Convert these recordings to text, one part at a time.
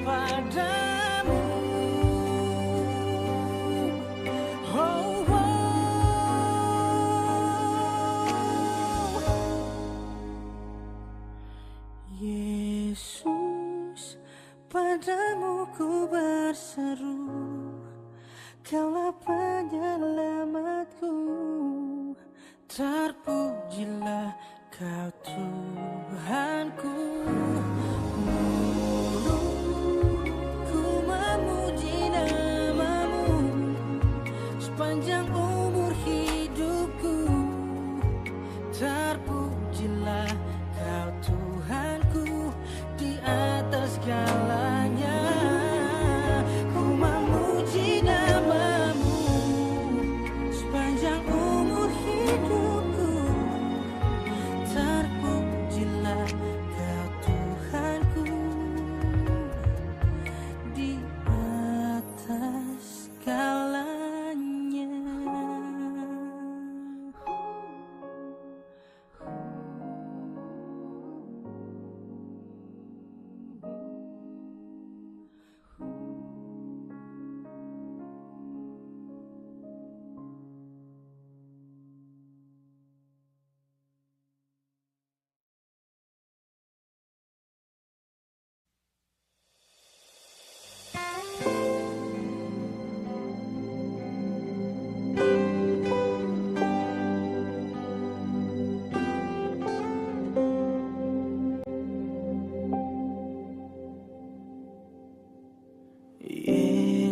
padamu. Oh, oh. Yesus, padamu ku berseru, Kaulah penyelamatku. Terpujilah Kau Tuhanku. Ku memuji namamu sepanjang umur hidupku. Terpujilah Kau Tuhanku di atas segalanya. Ku memuji namamu sepanjang umur hidupku. Terpujilah Kau Tuhanku di atas segalanya.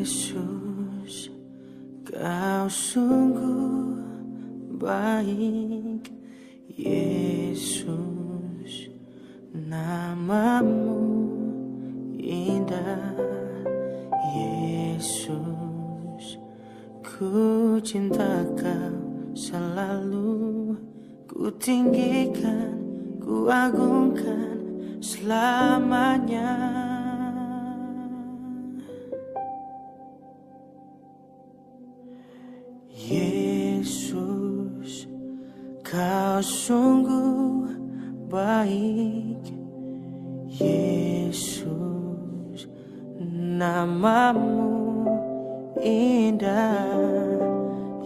Yesus, Kau sungguh baik. Yesus, namamu indah. Yesus, ku cinta Kau selalu. Ku tinggikan, ku agungkan selamanya. Yesus, Kau sungguh baik. Yesus, namamu indah.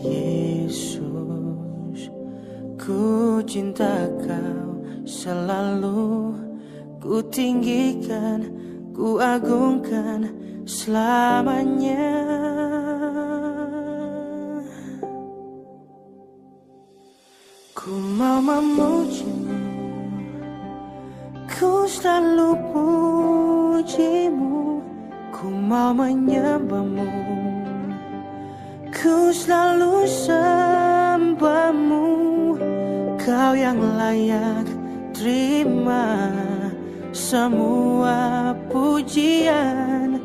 Yesus, ku cinta Kau selalu. Ku tinggikan, ku agungkan selamanya. Ku mau memujimu, ku selalu pujimu. Ku mau menyembahmu, ku selalu sembahmu. Kau yang layak terima semua pujian.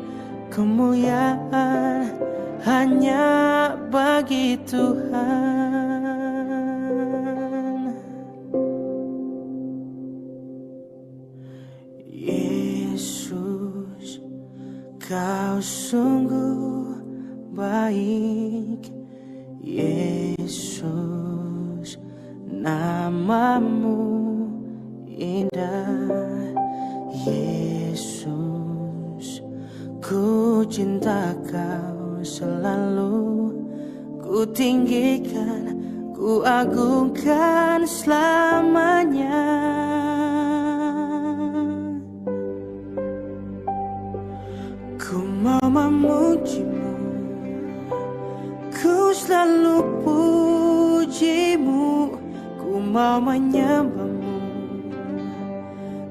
Kemuliaan hanya bagi Tuhan. Yesus, Kau sungguh baik. Yesus, namamu indah. Yesus, ku cinta Kau selalu. Ku tinggikan, ku agungkan selamanya. Ku mau memujimu, ku selalu pujimu. Ku mau menyembahmu,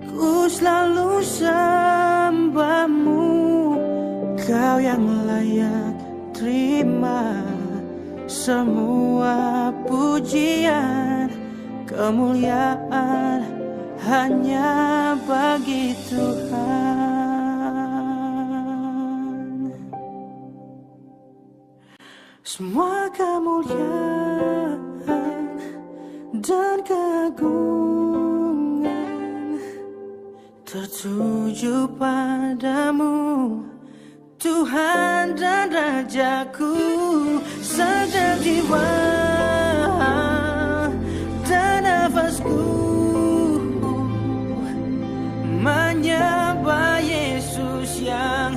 ku selalu sembahmu. Kau yang layak terima semua pujian. Kemuliaan hanya bagi Tuhan. Semua kemuliaan dan keagungan tertuju padamu, Tuhan dan Rajaku. Setiap jiwa dan nafasku menyembah Yesus yang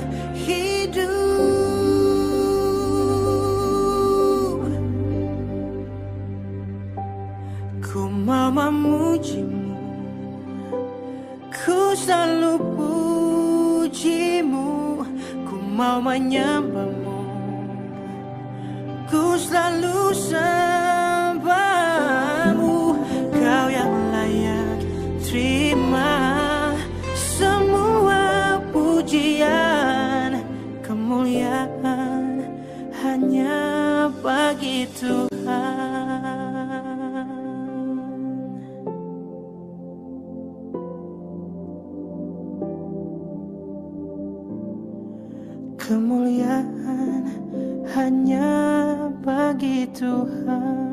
mau menyembahmu. Ku selalu sembahmu, kau yang layak terima semua pujian, kemuliaan hanya bagi Tuhan. Kemuliaan hanya bagi Tuhan.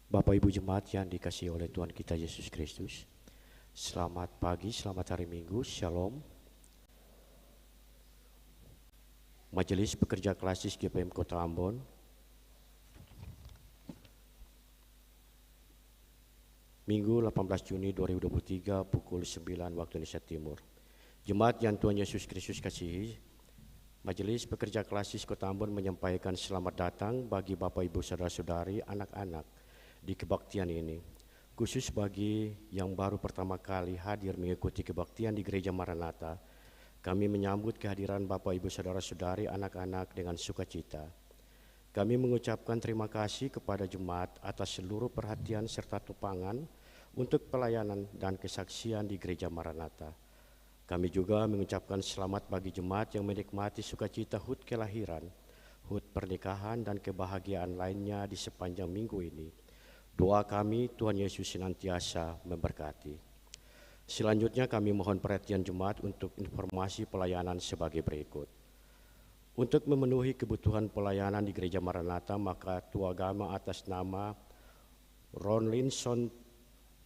Bapak Ibu Jemaat yang dikasihi oleh Tuhan kita Yesus Kristus, selamat pagi, selamat hari Minggu, Shalom. Majelis Pekerja Klasis GPM Kota Ambon, Minggu 18 Juni 2023 pukul 9 waktu Indonesia Timur. Jemaat yang Tuhan Yesus Kristus kasihi, Majelis Pekerja Klasis Kota Ambon menyampaikan selamat datang bagi Bapak Ibu Saudara-saudari, anak-anak di kebaktian ini, khusus bagi yang baru pertama kali hadir mengikuti kebaktian di Gereja Maranatha. Kami menyambut kehadiran Bapak Ibu Saudara-saudari anak-anak dengan sukacita. Kami mengucapkan terima kasih kepada jemaat atas seluruh perhatian serta tupangan untuk pelayanan dan kesaksian di Gereja Maranatha. Kami juga mengucapkan selamat bagi jemaat yang menikmati sukacita HUT kelahiran, HUT pernikahan dan kebahagiaan lainnya di sepanjang minggu ini. Doa kami, Tuhan Yesus senantiasa memberkati. Selanjutnya kami mohon perhatian jemaat untuk informasi pelayanan sebagai berikut. Untuk memenuhi kebutuhan pelayanan di Gereja Maranatha, maka Tua Agama atas nama Ron Linson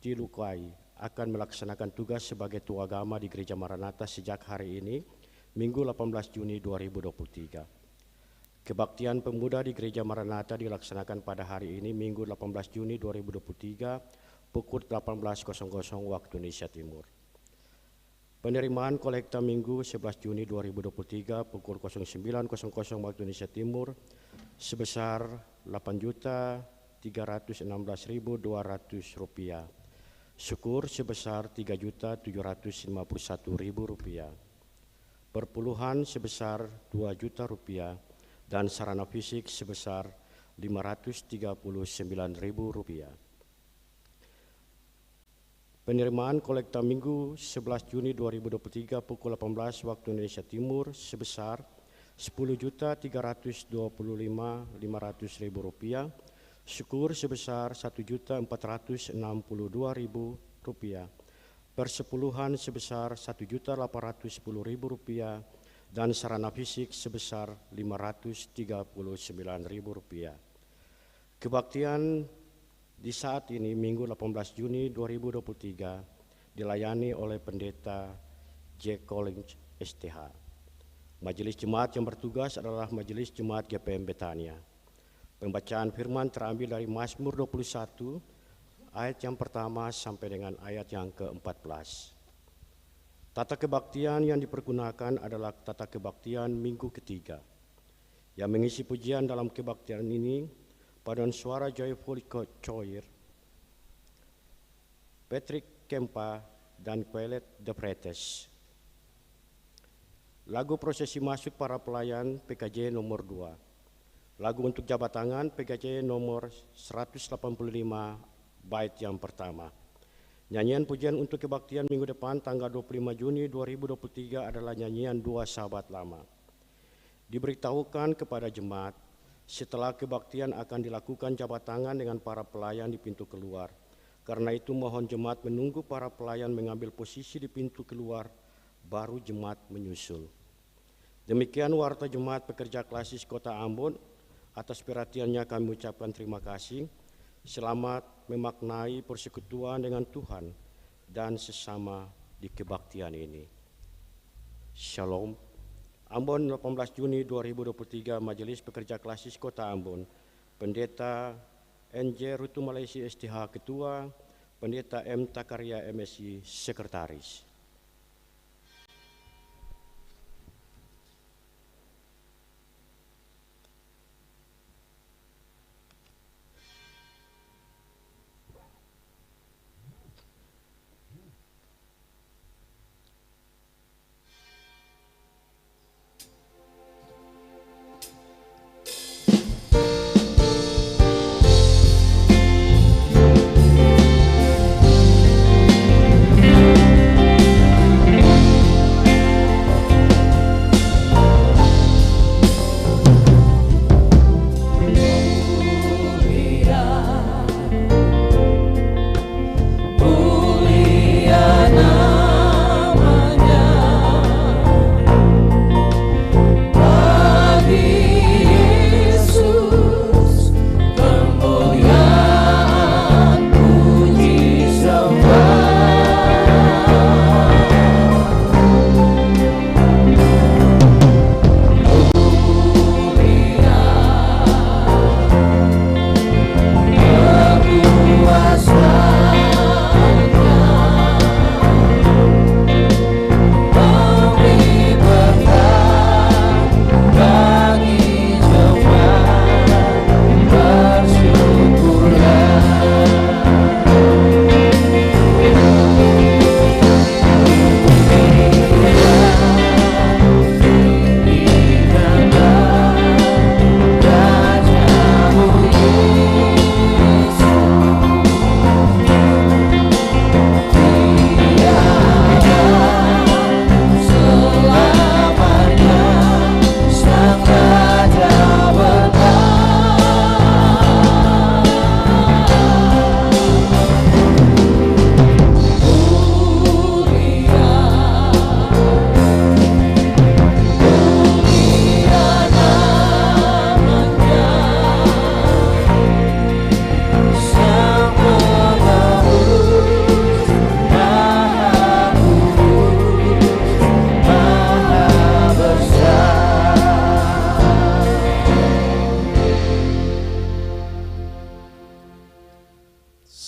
Tilukai akan melaksanakan tugas sebagai Tua Agama di Gereja Maranatha sejak hari ini, Minggu 18 Juni 2023. Kebaktian pemuda di Gereja Maranatha dilaksanakan pada hari ini, Minggu 18 Juni 2023, pukul 18.00 waktu Indonesia Timur. Penerimaan kolekta Minggu 11 Juni 2023, pukul 09.00 waktu Indonesia Timur, sebesar Rp8.316.200. syukur sebesar Rp3.751.000, perpuluhan sebesar Rp2.000.000, dan sarana fisik sebesar Rp539.000. Penerimaan kolekta Minggu 11 Juni 2023 pukul 18 waktu Indonesia Timur sebesar Rp10.325.500.000, syukur sebesar Rp1.462.000, persepuluhan sebesar Rp1.810.000, dan sarana fisik sebesar Rp539.000. Kebaktian di saat ini, Minggu 18 Juni 2023, dilayani oleh Pendeta J. Collins STH. Majelis Jemaat yang bertugas adalah Majelis Jemaat GPM Betania. Pembacaan firman terambil dari Mazmur 21, ayat yang pertama sampai dengan ayat yang ke-14. Tata kebaktian yang dipergunakan adalah tata kebaktian minggu ketiga. Yang mengisi pujian dalam kebaktian ini paduan suara Joyful Choir, Patrick Kempa, dan Quelet de Pretes. Lagu prosesi masuk para pelayan PKJ nomor 2. Lagu untuk jabat tangan PKJ nomor 185 bait yang pertama. Nyanyian pujian untuk kebaktian minggu depan tanggal 25 Juni 2023 adalah nyanyian Dua Sahabat Lama. Diberitahukan kepada jemaat, setelah kebaktian akan dilakukan jabat tangan dengan para pelayan di pintu keluar. Karena itu mohon jemaat menunggu para pelayan mengambil posisi di pintu keluar, baru jemaat menyusul. Demikian warta Jemaat Pekerja Klasis Kota Ambon. Atas perhatiannya kami ucapkan terima kasih. Selamat memaknai persekutuan dengan Tuhan dan sesama di kebaktian ini. Shalom. Ambon 18 Juni 2023, Majelis Pekerja Klasis Kota Ambon, Pendeta NJ Rutu Malaysia STH Ketua, Pendeta M. Takaria MSI Sekretaris.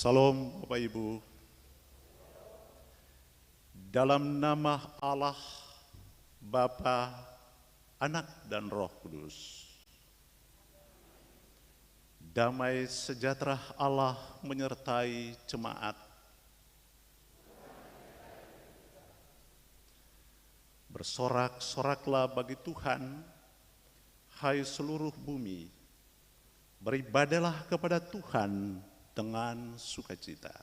Salam Bapak Ibu. Dalam nama Allah, Bapa, Anak dan Roh Kudus. Damai sejahtera Allah menyertai jemaat Bersorak-soraklah bagi Tuhan, hai seluruh bumi. Beribadalah kepada Tuhan dengan sukacita.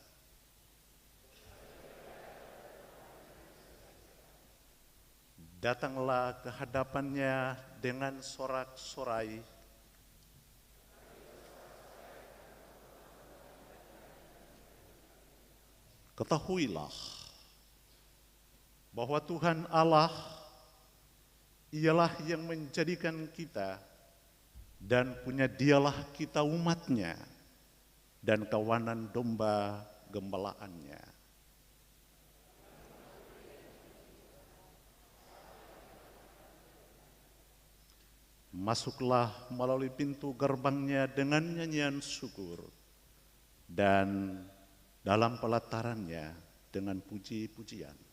Datanglah ke hadapannya dengan sorak-sorai. Ketahuilah bahwa Tuhan Allah ialah yang menjadikan kita dan punya dialah kita umatnya dan kawanan domba gembalaannya. Masuklah melalui pintu gerbangnya dengan nyanyian syukur dan dalam pelatarannya dengan puji-pujian.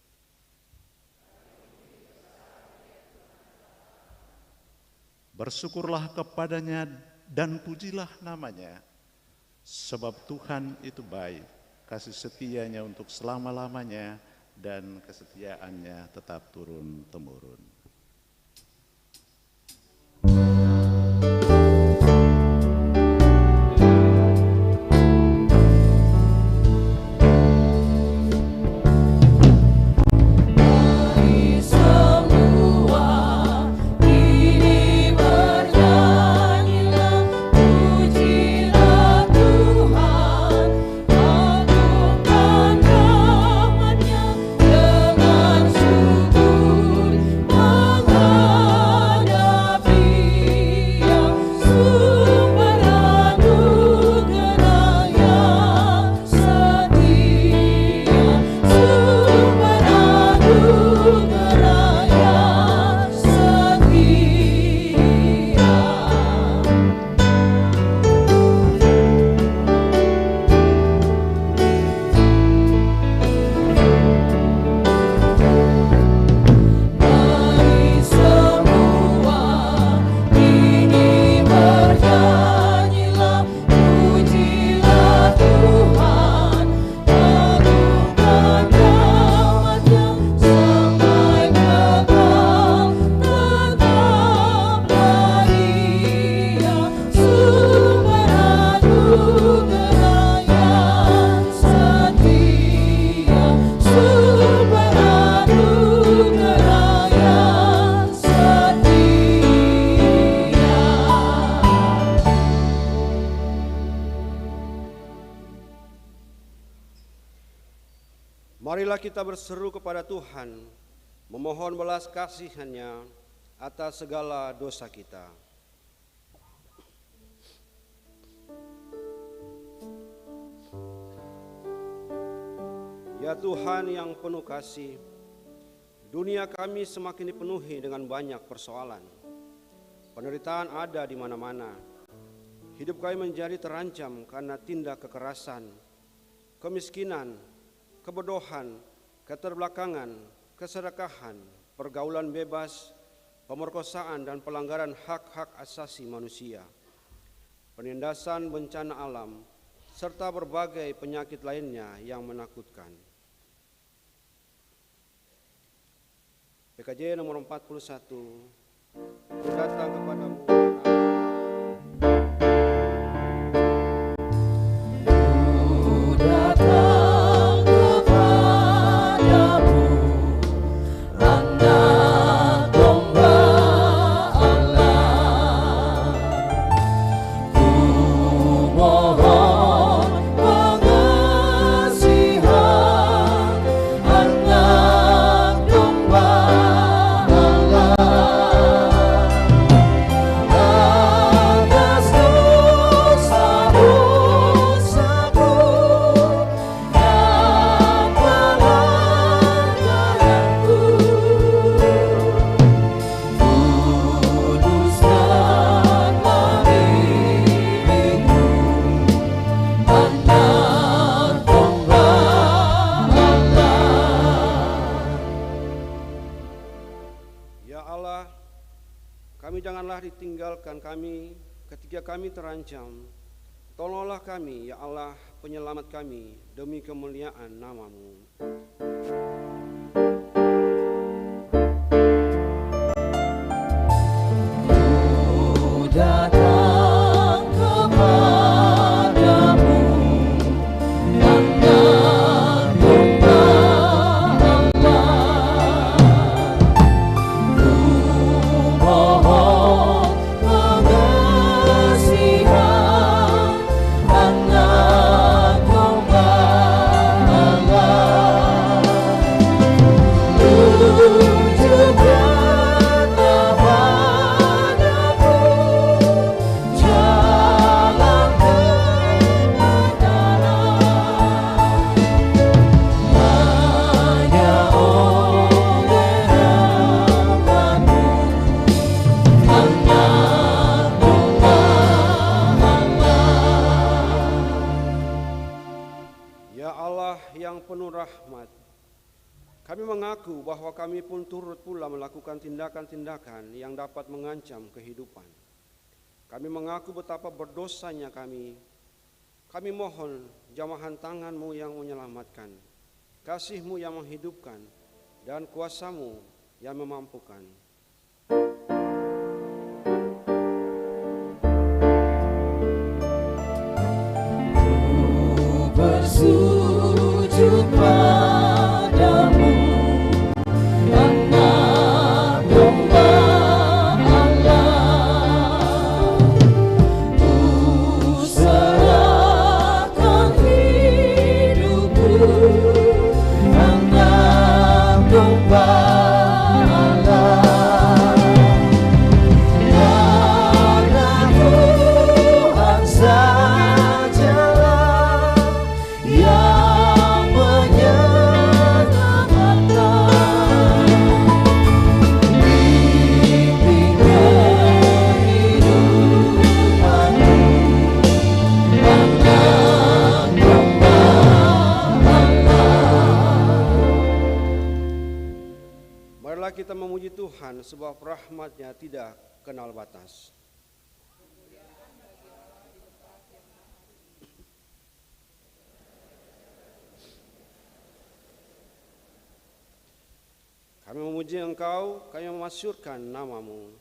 Bersyukurlah kepadanya dan pujilah namanya, sebab Tuhan itu baik, kasih setianya untuk selama-lamanya dan kesetiaannya tetap turun-temurun. Marilah kita berseru kepada Tuhan, memohon belas kasih-Nya atas segala dosa kita. Ya Tuhan yang penuh kasih, dunia kami semakin dipenuhi dengan banyak persoalan. Penderitaan ada di mana-mana. Hidup kami menjadi terancam karena tindak kekerasan, kemiskinan, kebodohan, keterbelakangan, keserakahan, pergaulan bebas, pemerkosaan dan pelanggaran hak-hak asasi manusia, penindasan bencana alam, serta berbagai penyakit lainnya yang menakutkan. PKJ nomor 41, datang kepadamu. Janganlah ditinggalkan kami ketika kami terancam. Tolonglah kami, ya Allah, penyelamat kami, demi kemuliaan nama-Mu. datang kepadamu, Anak Domba Allah. Ku mohon pengasihan, Anak Domba Allah. Tunjukkanlah padaku jalan kebenaran, hanya oleh rahmat-Mu, Anak Domba Allah. Ya Allah yang penuh rahmat, kami mengaku bahwa kami pun turut pula melakukan tindakan-tindakan yang dapat mengancam kehidupan. Kami mengaku betapa berdosanya kami. Kami mohon jamahan tangan-Mu yang menyelamatkan, kasih-Mu yang menghidupkan, dan kuasa-Mu yang memampukan. Bersujud padamu, Anak Domba Allah. Ku serahkan hidupku, Anak Domba Allah. Karena Tuhan sajalah yang menyelamatkan. Bimbing kehidupanku, Anak Domba Allah. Marilah kita memuji Tuhan sebab rahmat-Nya tidak kenal batas. Kami memuji Engkau, kami memasyurkan nama-Mu.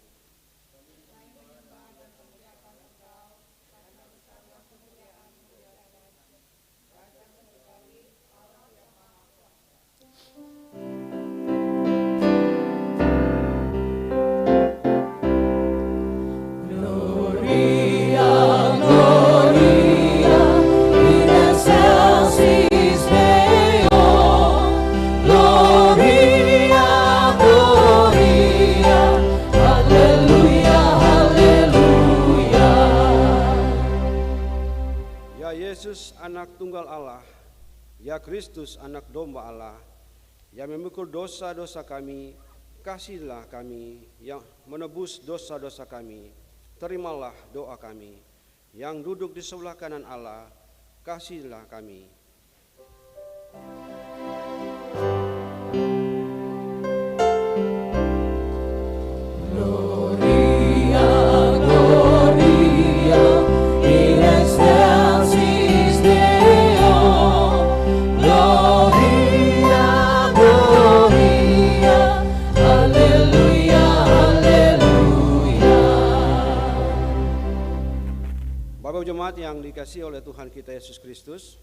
Gloria, Gloria, in excelsis Deo. Gloria, Gloria, Haleluya, Haleluya. Ya Yesus, anak tunggal Allah, ya Kristus, anak domba Allah, yang memikul dosa-dosa kami, kasihilah kami, yang menebus dosa-dosa kami. Terimalah doa kami. Yang duduk di sebelah kanan Allah, kasihilah kami. Gloria, Gloria, in excelsis Deo. Gloria, Gloria, Haleluya, Haleluya. Bapak jemaat yang dikasihi oleh Tuhan kita Yesus Kristus,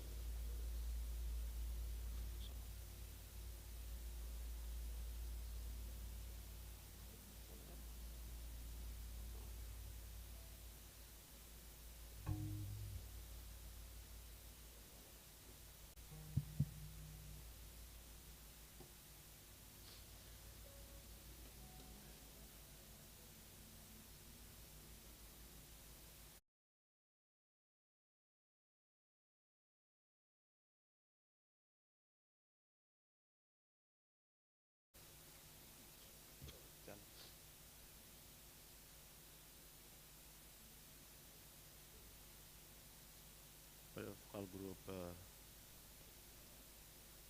Vokal grup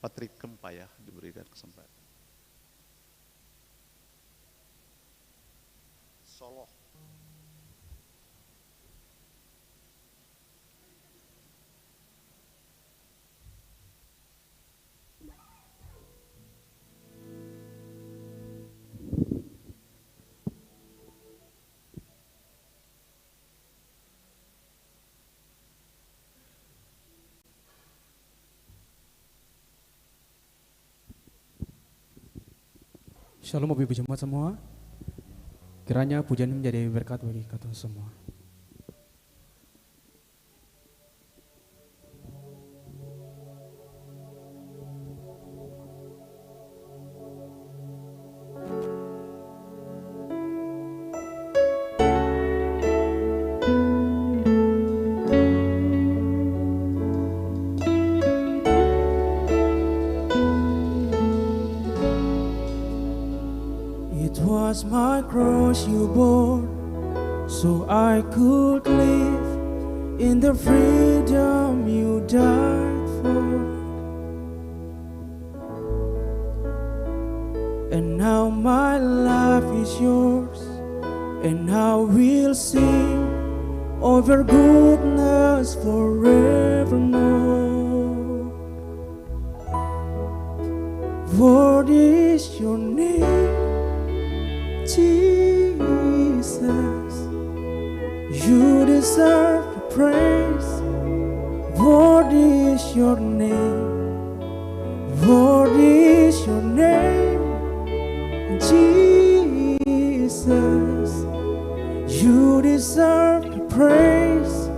Patrik Kempa ya diberikan kesempatan. Solo. Shalom Bapak Ibu Jemaat semua. Kiranya pujian ini menjadi berkat bagi kita semua. It was my cross you bore, so I could live in the freedom you died for. And now my life is yours, and I will sing of your goodness forevermore. What is your name? Jesus, you deserve the praise. What is your name? What is your name? Jesus, you deserve the praise.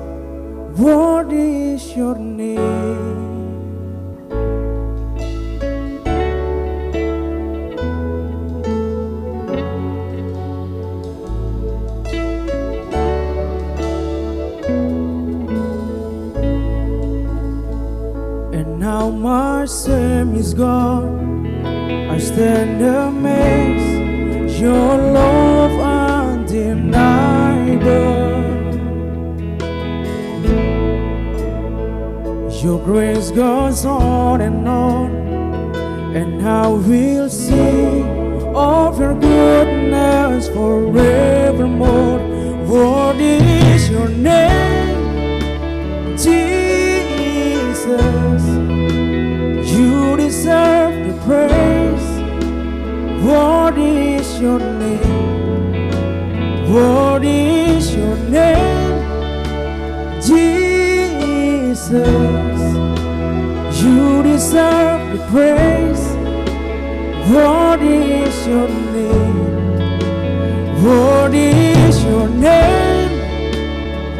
What is your name? Now my shame is gone, I stand amazed, your love undeniable. Your grace goes on, and I will sing of your goodness forevermore. What is your name? Jesus, you deserve the praise. What is your name? What is your name? Jesus, you deserve the praise. What is your name? What is your name?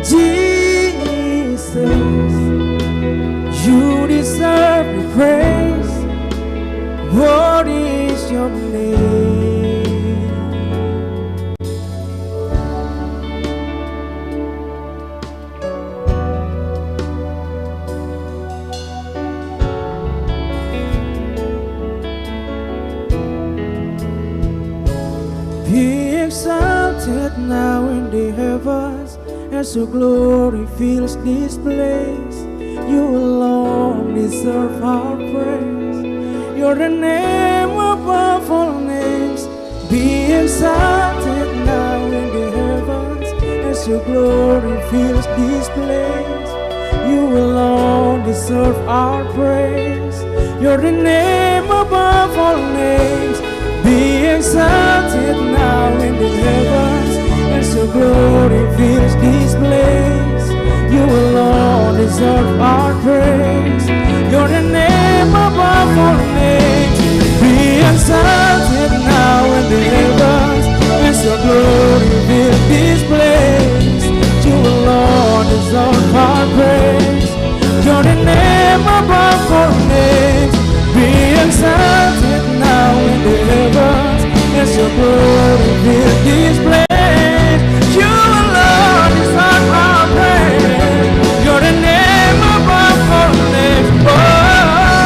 Jesus, you deserve the praise. What is your name? Be exalted now in the heavens as your glory fills this place. You alone deserve our praise. You're the name above all names. Be exalted now in the heavens as your glory fills this place. You alone deserve our praise. You're the name above all names. Be exalted now in the heavens as your glory fills this place. You alone deserve our praise. You're the name above all names. Be exalted now in the heavens as your glory fills this place. You alone deserve our praise. You're the name above all names. Be exalted now in the heavens as your glory fills this place. You alone deserve our praise. You're the name above all names. Oh.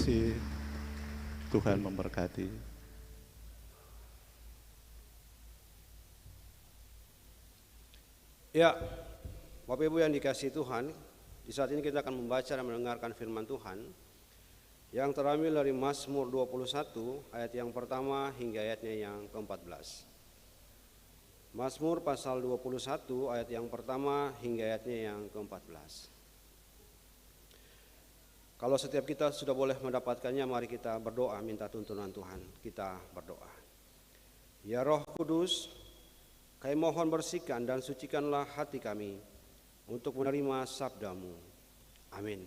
kasih. Tuhan memberkati. Ya, Bapak Ibu yang dikasihi Tuhan, di saat ini kita akan membaca dan mendengarkan firman Tuhan yang terambil dari Mazmur 21 ayat yang pertama hingga ayatnya yang ke-14. Mazmur pasal 21 ayat yang pertama hingga ayatnya yang ke-14. Kalau setiap kita sudah boleh mendapatkannya, mari kita berdoa minta tuntunan Tuhan. Kita berdoa. Ya Roh Kudus, kami mohon bersihkan dan sucikanlah hati kami untuk menerima sabda-Mu. Amin.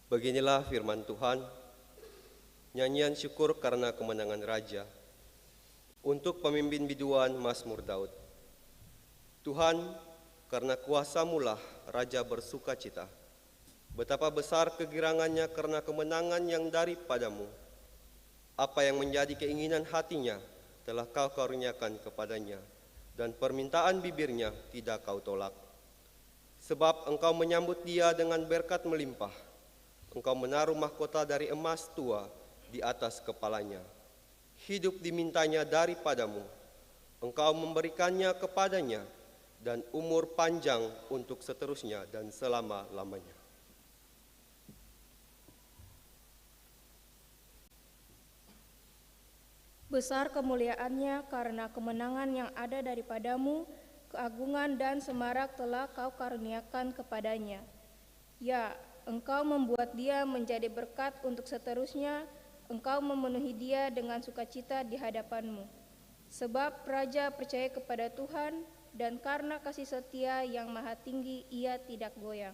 Beginilah firman Tuhan, nyanyian syukur karena kemenangan Raja, untuk pemimpin biduan Mazmur Daud. Tuhan, karena kuasa-Mu lah Raja bersuka cita. Betapa besar kegirangannya karena kemenangan yang daripadamu. Apa yang menjadi keinginan hatinya telah Kau karuniakan kepadanya, dan permintaan bibirnya tidak Kau tolak. Sebab Engkau menyambut dia dengan berkat melimpah. Engkau menaruh mahkota dari emas tua di atas kepalanya. Hidup dimintanya daripadamu. Engkau memberikannya kepadanya, dan umur panjang untuk seterusnya dan selama-lamanya. Besar kemuliaannya karena kemenangan yang ada daripadamu, keagungan dan semarak telah Kau karuniakan kepadanya. Ya, Engkau membuat dia menjadi berkat untuk seterusnya, Engkau memenuhi dia dengan sukacita di hadapan-Mu. Sebab Raja percaya kepada Tuhan, dan karena kasih setia yang maha tinggi ia tidak goyang.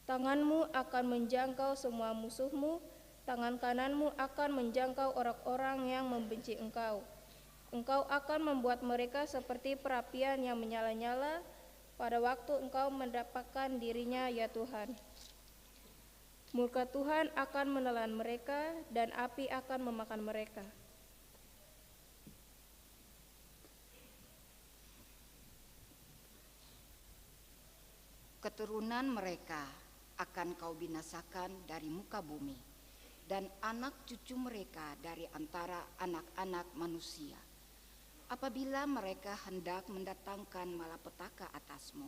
Tangan-Mu akan menjangkau semua musuh-Mu, tangan kanan-Mu akan menjangkau orang-orang yang membenci Engkau. Engkau akan membuat mereka seperti perapian yang menyala-nyala pada waktu Engkau mendapatkan dirinya, ya Tuhan. Murka Tuhan akan menelan mereka, dan api akan memakan mereka. Keturunan mereka akan Kau binasakan dari muka bumi, dan anak cucu mereka dari antara anak-anak manusia. Apabila mereka hendak mendatangkan malapetaka atas-Mu,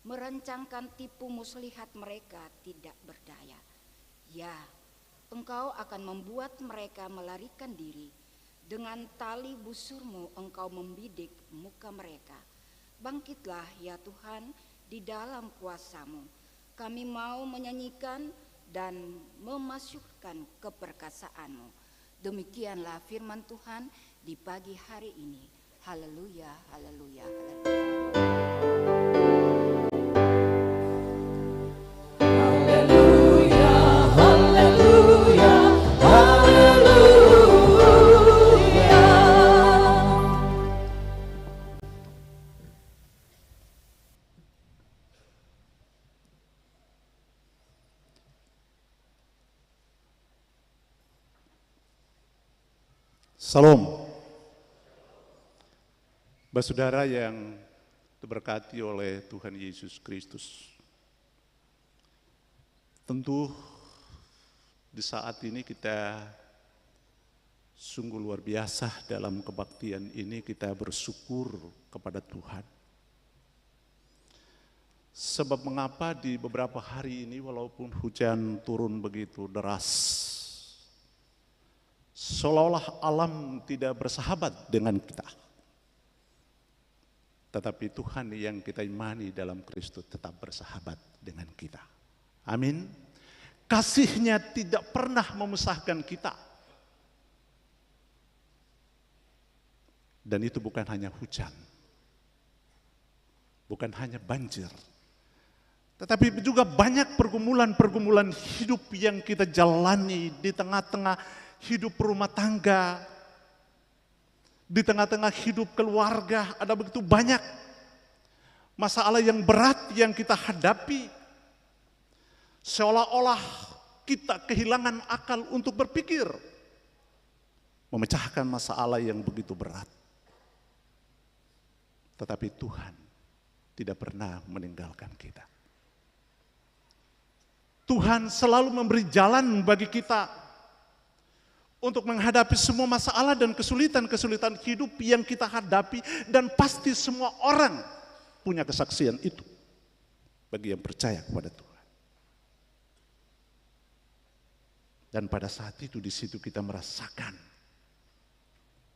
merancangkan tipu muslihat mereka tidak berdaya. Ya, Engkau akan membuat mereka melarikan diri. Dengan tali busur-Mu Engkau membidik muka mereka. Bangkitlah ya Tuhan di dalam kuasa-Mu. Kami mau menyanyikan dan memasyurkan keperkasaan-Mu. Demikianlah firman Tuhan di pagi hari ini. Haleluya, haleluya, haleluya. Salam. Saudara yang diberkati oleh Tuhan Yesus Kristus. Tentu di saat ini kita sungguh luar biasa dalam kebaktian ini, kita bersyukur kepada Tuhan. Sebab mengapa di beberapa hari ini walaupun hujan turun begitu deras, seolah-olah alam tidak bersahabat dengan kita. Tetapi Tuhan yang kita imani dalam Kristus tetap bersahabat dengan kita. Amin. Kasih-Nya tidak pernah memisahkan kita. Dan itu bukan hanya hujan, bukan hanya banjir, tetapi juga banyak pergumulan-pergumulan hidup yang kita jalani di tengah-tengah hidup rumah tangga, di tengah-tengah hidup keluarga. Ada begitu banyak masalah yang berat yang kita hadapi. Seolah-olah kita kehilangan akal untuk berpikir, memecahkan masalah yang begitu berat. Tetapi Tuhan tidak pernah meninggalkan kita. Tuhan selalu memberi jalan bagi kita untuk menghadapi semua masalah dan kesulitan-kesulitan hidup yang kita hadapi, dan pasti semua orang punya kesaksian itu bagi yang percaya kepada Tuhan. Dan pada saat itu di situ kita merasakan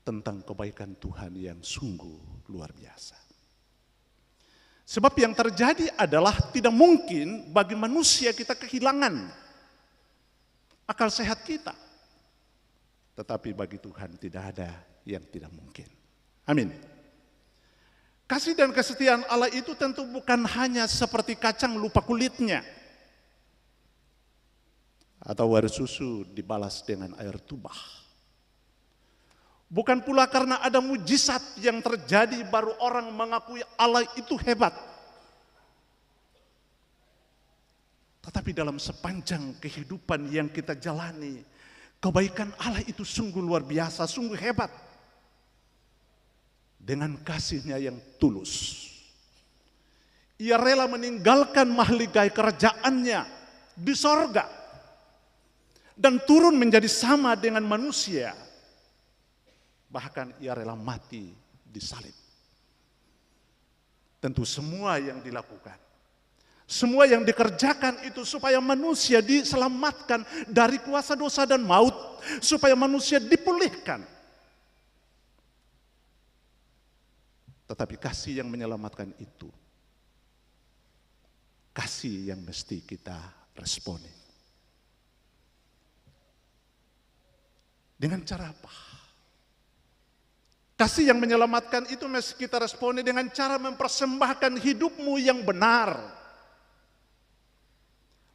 tentang kebaikan Tuhan yang sungguh luar biasa. Sebab yang terjadi adalah tidak mungkin bagi manusia kita kehilangan akal sehat kita. Tetapi bagi Tuhan tidak ada yang tidak mungkin. Amin. Kasih dan kesetiaan Allah itu tentu bukan hanya seperti kacang lupa kulitnya, atau air susu dibalas dengan air tuba. Bukan pula karena ada mujizat yang terjadi baru orang mengakui Allah itu hebat. Tetapi dalam sepanjang kehidupan yang kita jalani, kebaikan Allah itu sungguh luar biasa, sungguh hebat. Dengan kasih-Nya yang tulus, Ia rela meninggalkan mahligai kerajaan-Nya di sorga dan turun menjadi sama dengan manusia. Bahkan Ia rela mati di salib. Tentu semua yang dilakukan, semua yang dikerjakan itu supaya manusia diselamatkan dari kuasa dosa dan maut, supaya manusia dipulihkan. Tetapi kasih yang menyelamatkan itu, kasih yang mesti kita responi. Dengan cara apa? Kasih yang menyelamatkan itu mesti kita responi dengan cara mempersembahkan hidupmu yang benar.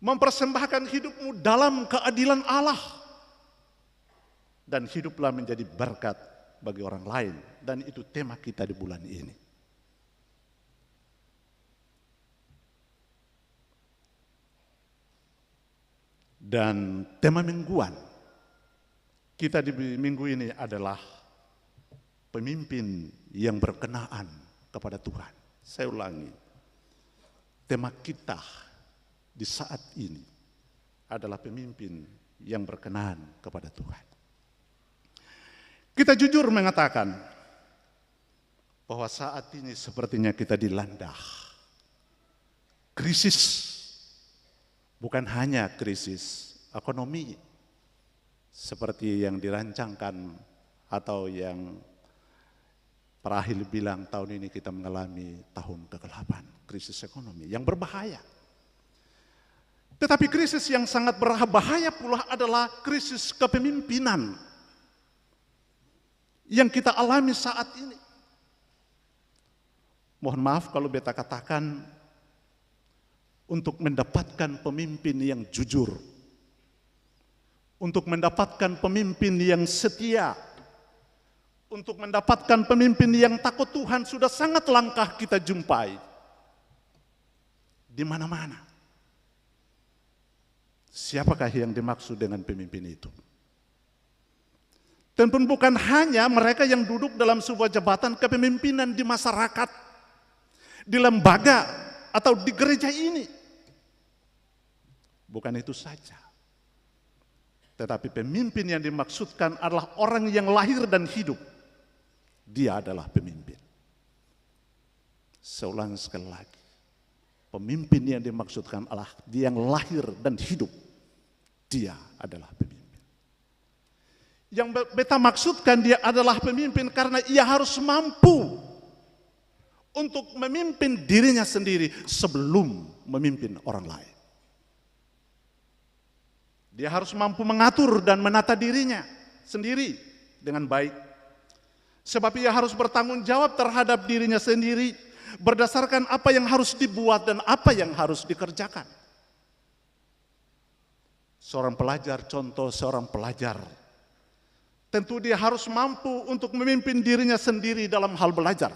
Mempersembahkan hidupmu dalam keadilan Allah. Dan hiduplah menjadi berkat bagi orang lain. Dan itu tema kita di bulan ini. Dan tema mingguan kita di minggu ini adalah pemimpin yang berkenaan kepada Tuhan. Saya ulangi, tema kita di saat ini adalah pemimpin yang berkenan kepada Tuhan. Kita jujur mengatakan bahwa saat ini sepertinya kita dilanda krisis. Bukan hanya krisis ekonomi seperti yang dirancangkan atau yang para ahli bilang tahun ini kita mengalami tahun ke-8, krisis ekonomi yang berbahaya. Tetapi krisis yang sangat berbahaya pula adalah krisis kepemimpinan yang kita alami saat ini. Mohon maaf kalau beta katakan, untuk mendapatkan pemimpin yang jujur, untuk mendapatkan pemimpin yang setia, untuk mendapatkan pemimpin yang takut Tuhan sudah sangat langka kita jumpai di mana-mana. Siapakah yang dimaksud dengan pemimpin itu? Dan pun bukan hanya mereka yang duduk dalam sebuah jabatan kepemimpinan di masyarakat, di lembaga atau di gereja ini. Bukan itu saja. Tetapi pemimpin yang dimaksudkan adalah orang yang lahir dan hidup. Dia adalah pemimpin. Saya ulang sekali lagi. Pemimpin yang dimaksudkan adalah dia yang lahir dan hidup. Dia adalah pemimpin. Yang beta maksudkan dia adalah pemimpin karena ia harus mampu untuk memimpin dirinya sendiri sebelum memimpin orang lain. Dia harus mampu mengatur dan menata dirinya sendiri dengan baik. Sebab ia harus bertanggung jawab terhadap dirinya sendiri berdasarkan apa yang harus dibuat dan apa yang harus dikerjakan. Seorang pelajar, contoh seorang pelajar, tentu dia harus mampu untuk memimpin dirinya sendiri dalam hal belajar.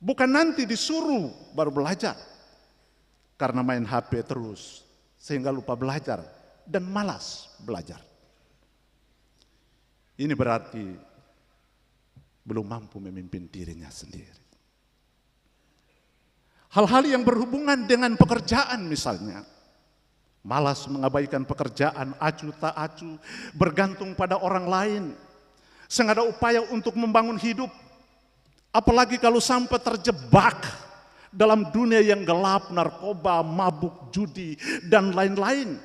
Bukan nanti disuruh baru belajar. Karena main HP terus, sehingga lupa belajar dan malas belajar. Ini berarti belum mampu memimpin dirinya sendiri. Hal-hal yang berhubungan dengan pekerjaan misalnya. Malas mengabaikan pekerjaan, acu tak acu, bergantung pada orang lain. Sengaja upaya untuk membangun hidup. Apalagi kalau sampai terjebak dalam dunia yang gelap, narkoba, mabuk, judi, dan lain-lain.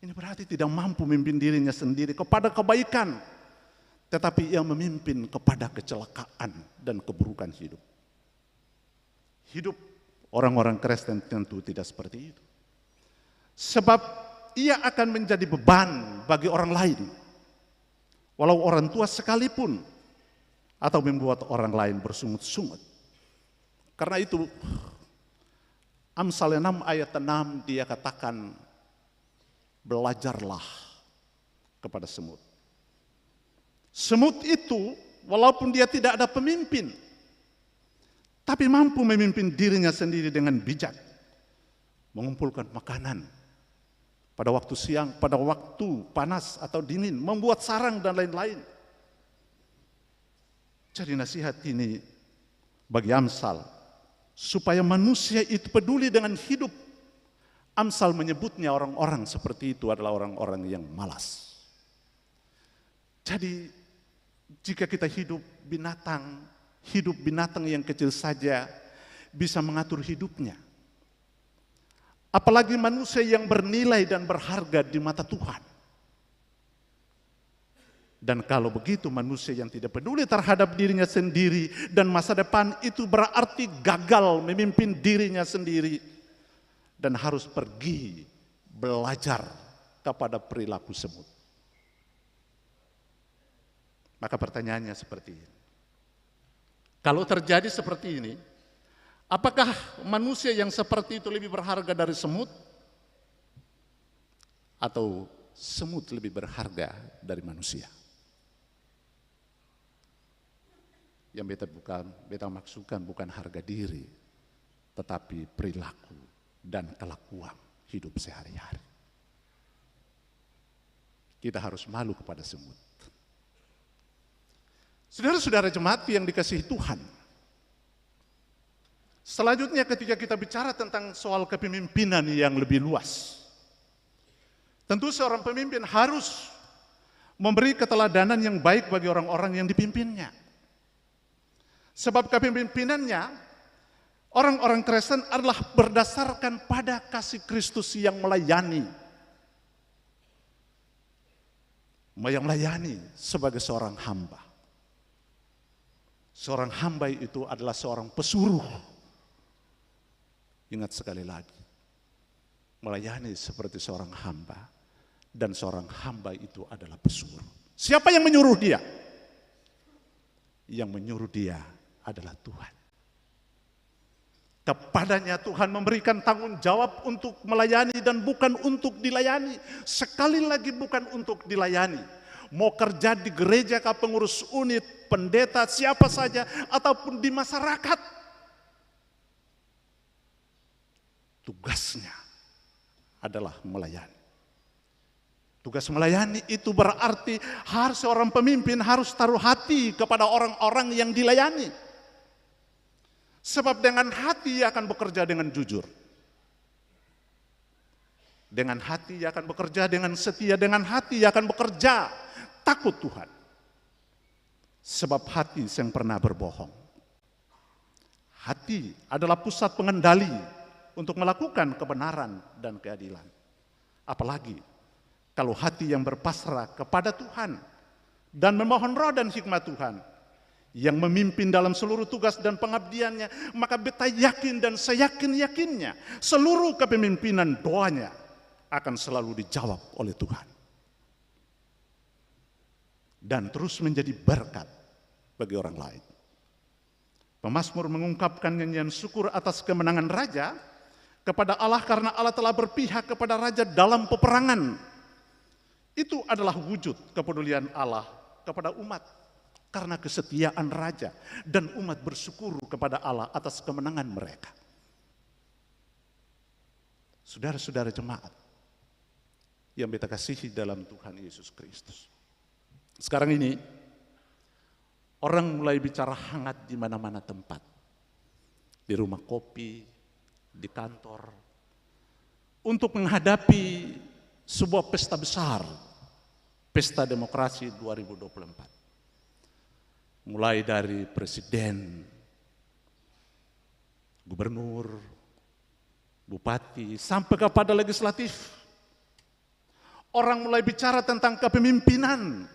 Ini berarti tidak mampu memimpin dirinya sendiri kepada kebaikan, tetapi ia memimpin kepada kecelakaan dan keburukan hidup. Hidup orang-orang Kristen tentu tidak seperti itu. Sebab ia akan menjadi beban bagi orang lain, walau orang tua sekalipun, atau membuat orang lain bersungut-sungut. Karena itu, Amsal 6 ayat 6 dia katakan, belajarlah kepada semut. Semut itu walaupun dia tidak ada pemimpin, tapi mampu memimpin dirinya sendiri dengan bijak. Mengumpulkan makanan pada waktu siang, pada waktu panas atau dingin, membuat sarang dan lain-lain. Jadi nasihat ini bagi Amsal, supaya manusia itu peduli dengan hidup. Amsal menyebutnya orang-orang seperti itu adalah orang-orang yang malas. Jadi jika kita hidup binatang yang kecil saja bisa mengatur hidupnya. Apalagi manusia yang bernilai dan berharga di mata Tuhan. Dan kalau begitu manusia yang tidak peduli terhadap dirinya sendiri dan masa depan itu berarti gagal memimpin dirinya sendiri dan harus pergi belajar kepada perilaku semut. Maka pertanyaannya seperti ini. Kalau terjadi seperti ini, apakah manusia yang seperti itu lebih berharga dari semut? Atau semut lebih berharga dari manusia? Yang beta maksudkan bukan harga diri, tetapi perilaku dan kelakuan hidup sehari-hari. Kita harus malu kepada semut. Saudara-saudara jemaat yang dikasihi Tuhan, selanjutnya ketika kita bicara tentang soal kepemimpinan yang lebih luas, tentu seorang pemimpin harus memberi keteladanan yang baik bagi orang-orang yang dipimpinnya. Sebab kepemimpinannya, orang-orang Kristen adalah berdasarkan pada kasih Kristus yang melayani. Yang melayani sebagai seorang hamba. Seorang hamba itu adalah seorang pesuruh. Ingat sekali lagi, melayani seperti seorang hamba, dan seorang hamba itu adalah pesuruh. Siapa yang menyuruh dia? Yang menyuruh dia adalah Tuhan. Kepadanya Tuhan memberikan tanggung jawab untuk melayani dan bukan untuk dilayani. Sekali lagi bukan untuk dilayani. Mau kerja di gereja, pengurus unit, pendeta, siapa saja, ataupun di masyarakat. Tugasnya adalah melayani. Tugas melayani itu berarti harus seorang pemimpin harus taruh hati kepada orang-orang yang dilayani. Sebab dengan hati ia akan bekerja dengan jujur. Dengan hati ia akan bekerja dengan setia, dengan hati ia akan bekerja takut Tuhan. Sebab hati yang pernah berbohong. Hati adalah pusat pengendali untuk melakukan kebenaran dan keadilan. Apalagi kalau hati yang berpasrah kepada Tuhan dan memohon roh dan hikmat Tuhan yang memimpin dalam seluruh tugas dan pengabdiannya, maka beta yakin dan seyakin-yakinnya seluruh kepemimpinan doanya akan selalu dijawab oleh Tuhan. Dan terus menjadi berkat bagi orang lain. Pemazmur mengungkapkan nyanyian syukur atas kemenangan raja kepada Allah karena Allah telah berpihak kepada raja dalam peperangan. Itu adalah wujud kepedulian Allah kepada umat karena kesetiaan raja dan umat bersyukur kepada Allah atas kemenangan mereka. Saudara-saudara jemaat yang beta kasihi dalam Tuhan Yesus Kristus. Sekarang ini orang mulai bicara hangat di mana-mana tempat di rumah kopi, di kantor, untuk menghadapi sebuah pesta besar, pesta demokrasi 2024. Mulai dari presiden, gubernur, bupati, sampai kepada legislatif. Orang mulai bicara tentang kepemimpinan,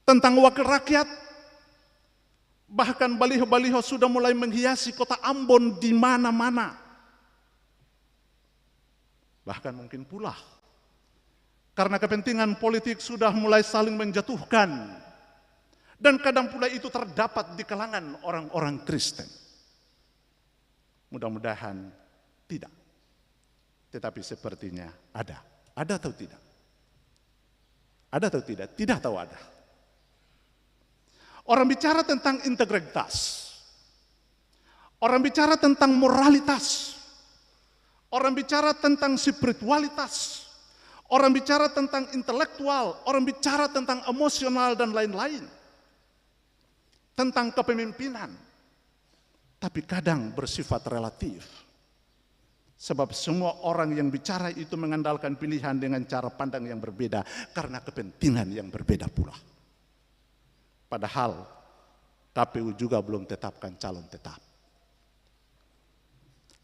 tentang wakil rakyat. Bahkan baliho-baliho sudah mulai menghiasi kota Ambon di mana-mana. Bahkan mungkin pula karena kepentingan politik sudah mulai saling menjatuhkan. Dan kadang pula itu terdapat di kalangan orang-orang Kristen. Mudah-mudahan tidak. Tetapi sepertinya ada. Ada atau tidak? Ada atau tidak? Tidak tahu ada. Orang bicara tentang integritas. Orang bicara tentang moralitas. Orang bicara tentang spiritualitas. Orang bicara tentang intelektual. Orang bicara tentang emosional dan lain-lain. Tentang kepemimpinan. Tapi kadang bersifat relatif. Sebab semua orang yang bicara itu mengandalkan pilihan dengan cara pandang yang berbeda. Karena kepentingan yang berbeda pula. Padahal KPU juga belum tetapkan calon tetap.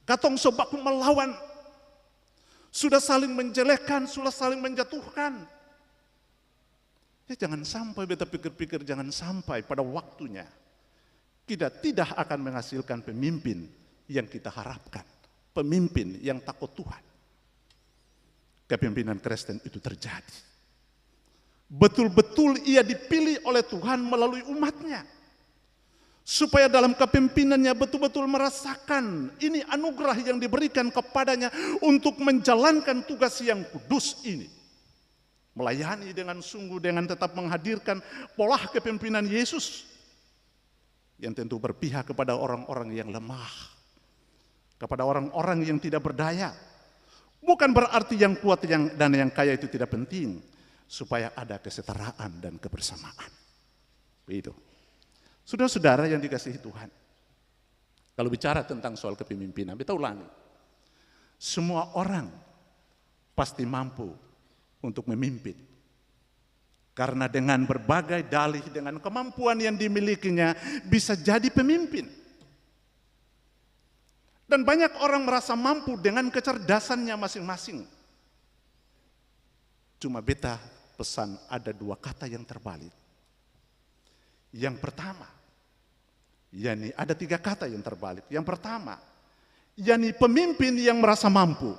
Katong sobaku melawan. Sudah saling menjelekkan, sudah saling menjatuhkan. Ya jangan sampai beta pikir-pikir, jangan sampai pada waktunya kita tidak akan menghasilkan pemimpin yang kita harapkan. Pemimpin yang takut Tuhan. Kepemimpinan Kristen itu terjadi. Betul-betul ia dipilih oleh Tuhan melalui umatnya. Supaya dalam kepemimpinannya betul-betul merasakan ini anugerah yang diberikan kepadanya untuk menjalankan tugas yang kudus ini. Melayani dengan sungguh, dengan tetap menghadirkan pola kepemimpinan Yesus. Yang tentu berpihak kepada orang-orang yang lemah. Kepada orang-orang yang tidak berdaya. Bukan berarti yang kuat dan yang kaya itu tidak penting. Supaya ada kesetaraan dan kebersamaan. Begitu. Saudara-saudara yang dikasihi Tuhan. Kalau bicara tentang soal kepemimpinan, kita ulangi. Semua orang pasti mampu untuk memimpin. Karena dengan berbagai dalih, dengan kemampuan yang dimilikinya, bisa jadi pemimpin. Dan banyak orang merasa mampu dengan kecerdasannya masing-masing. Cuma beta pesan ada dua kata yang terbalik. Yang pertama, yakni ada tiga kata yang terbalik. Yang pertama, yakni pemimpin yang merasa mampu.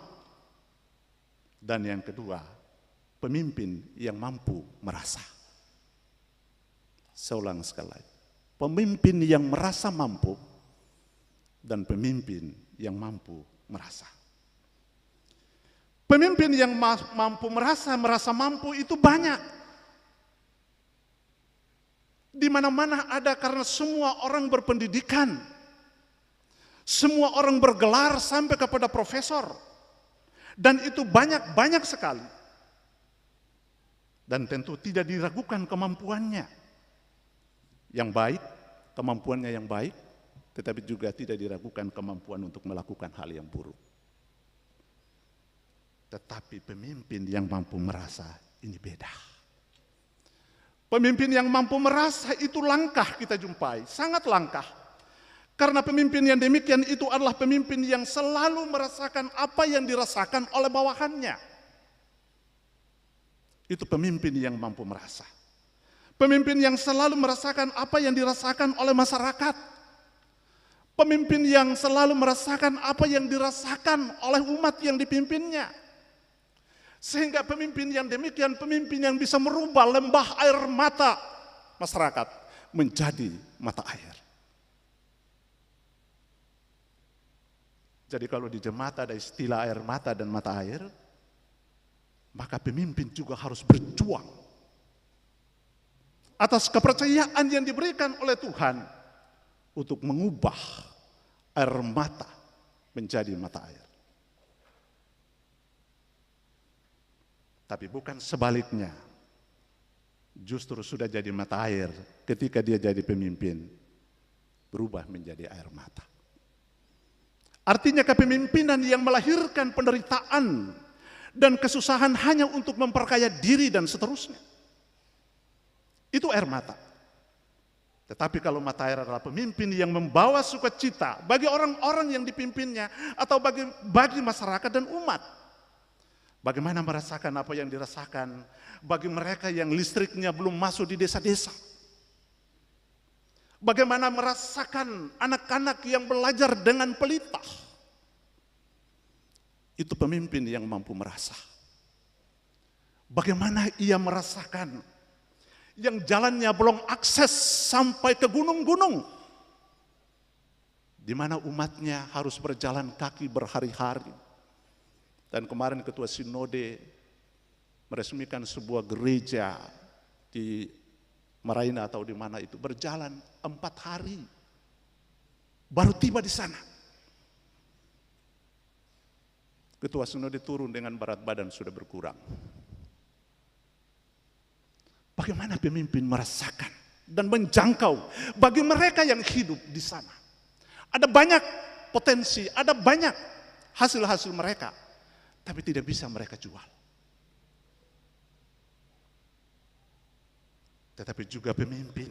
Dan yang kedua, pemimpin yang mampu merasa. Saya ulang sekali lagi. Pemimpin yang merasa mampu dan pemimpin yang mampu merasa. Pemimpin yang mampu merasa mampu itu banyak. Di mana-mana ada karena semua orang berpendidikan. Semua orang bergelar sampai kepada profesor. Dan itu banyak sekali. Dan tentu tidak diragukan kemampuannya. Yang baik, kemampuannya yang baik, tetapi juga tidak diragukan kemampuan untuk melakukan hal yang buruk. Tetapi pemimpin yang mampu merasa ini beda. Pemimpin yang mampu merasa itu langkah kita jumpai, sangat langkah. Karena pemimpin yang demikian itu adalah pemimpin yang selalu merasakan apa yang dirasakan oleh bawahannya. Itu pemimpin yang mampu merasa. Pemimpin yang selalu merasakan apa yang dirasakan oleh masyarakat. Pemimpin yang selalu merasakan apa yang dirasakan oleh umat yang dipimpinnya. Sehingga pemimpin yang demikian, pemimpin yang bisa merubah lembah air mata masyarakat menjadi mata air. Jadi kalau di jemaat ada istilah air mata dan mata air, maka pemimpin juga harus berjuang atas kepercayaan yang diberikan oleh Tuhan untuk mengubah air mata menjadi mata air. Tapi bukan sebaliknya. Justru sudah jadi mata air ketika dia jadi pemimpin, berubah menjadi air mata. Artinya kepemimpinan yang melahirkan penderitaan dan kesusahan hanya untuk memperkaya diri dan seterusnya. Itu air mata. Tetapi kalau mata air adalah pemimpin yang membawa sukacita bagi orang-orang yang dipimpinnya atau bagi masyarakat dan umat. Bagaimana merasakan apa yang dirasakan bagi mereka yang listriknya belum masuk di desa-desa. Bagaimana merasakan anak-anak yang belajar dengan pelita. Itu pemimpin yang mampu merasa. Bagaimana ia merasakan yang jalannya belum akses sampai ke gunung-gunung, di mana umatnya harus berjalan kaki berhari-hari. Dan kemarin Ketua Sinode meresmikan sebuah gereja di Maraina atau di mana itu, berjalan 4 hari baru tiba di sana. Ketua Sinode turun dengan berat badan sudah berkurang. Bagaimana pemimpin merasakan dan menjangkau bagi mereka yang hidup di sana. Ada banyak potensi, ada banyak hasil-hasil mereka, tapi tidak bisa mereka jual. Tetapi juga pemimpin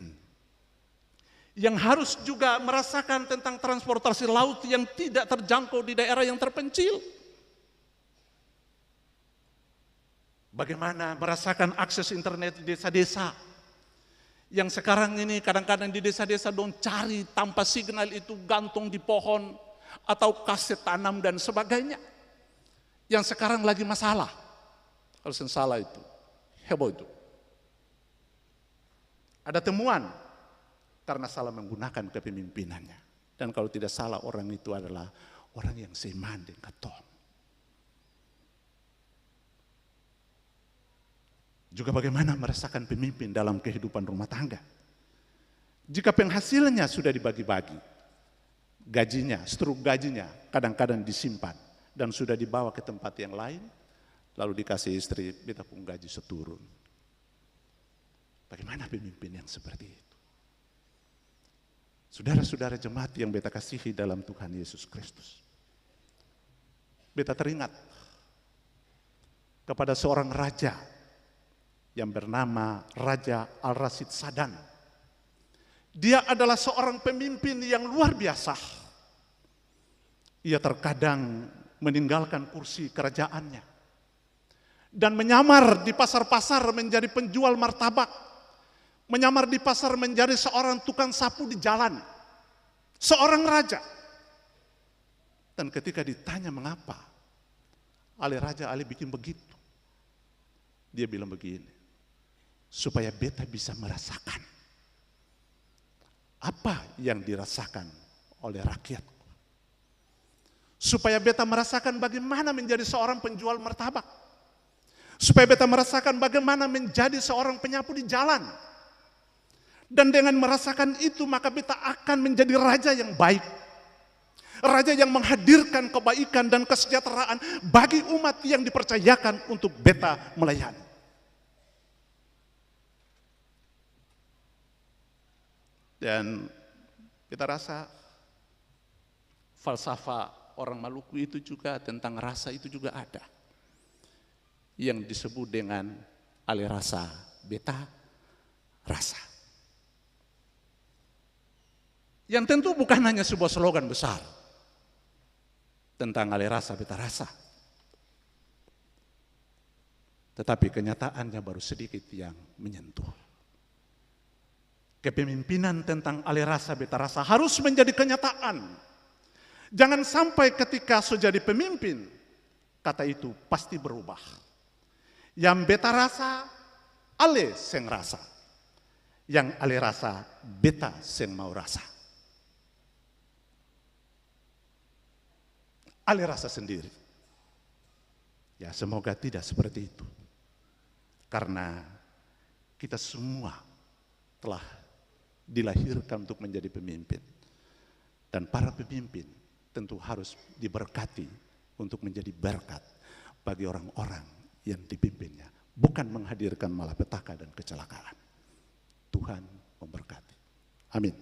yang harus juga merasakan tentang transportasi laut yang tidak terjangkau di daerah yang terpencil. Bagaimana merasakan akses internet di desa-desa. Yang sekarang ini kadang-kadang di desa-desa dong cari tanpa signal itu gantung di pohon atau kaset tanam dan sebagainya. Yang sekarang lagi masalah. Kalau salah itu, heboh itu. Ada temuan karena salah menggunakan kepemimpinannya. Dan kalau tidak salah orang itu adalah orang yang seiman dengan Tuhan. Juga bagaimana merasakan pemimpin dalam kehidupan rumah tangga. Jika penghasilannya sudah dibagi-bagi, gajinya, struktur gajinya kadang-kadang disimpan dan sudah dibawa ke tempat yang lain, lalu dikasih istri, beta pun gaji seturun. Bagaimana pemimpin yang seperti itu? Saudara-saudara jemaat yang beta kasihi dalam Tuhan Yesus Kristus. Beta teringat kepada seorang raja yang bernama Raja Al-Rasid Sadan. Dia adalah seorang pemimpin yang luar biasa. Ia terkadang meninggalkan kursi kerajaannya dan menyamar di pasar-pasar menjadi penjual martabak, menyamar di pasar menjadi seorang tukang sapu di jalan, seorang raja. Dan ketika ditanya mengapa, Raja Ali bikin begitu, dia bilang begini, supaya beta bisa merasakan apa yang dirasakan oleh rakyat. Supaya beta merasakan bagaimana menjadi seorang penjual martabak. Supaya beta merasakan bagaimana menjadi seorang penyapu di jalan. Dan dengan merasakan itu maka beta akan menjadi raja yang baik. Raja yang menghadirkan kebaikan dan kesejahteraan bagi umat yang dipercayakan untuk beta melayani. Dan kita rasa falsafah orang Maluku itu juga tentang rasa itu juga ada. Yang disebut dengan ale rasa, beta rasa. Yang tentu bukan hanya sebuah slogan besar tentang ale rasa, beta rasa. Tetapi kenyataannya baru sedikit yang menyentuh. Kepemimpinan tentang ale rasa, beta rasa harus menjadi kenyataan. Jangan sampai ketika sudah jadi pemimpin, kata itu pasti berubah. Yang beta rasa, ale seng rasa. Yang ale rasa, beta seng mau rasa. Ale rasa sendiri. Ya semoga tidak seperti itu. Karena kita semua telah dilahirkan untuk menjadi pemimpin. Dan para pemimpin tentu harus diberkati untuk menjadi berkat bagi orang-orang yang dipimpinnya. Bukan menghadirkan malapetaka dan kecelakaan. Tuhan memberkati. Amin.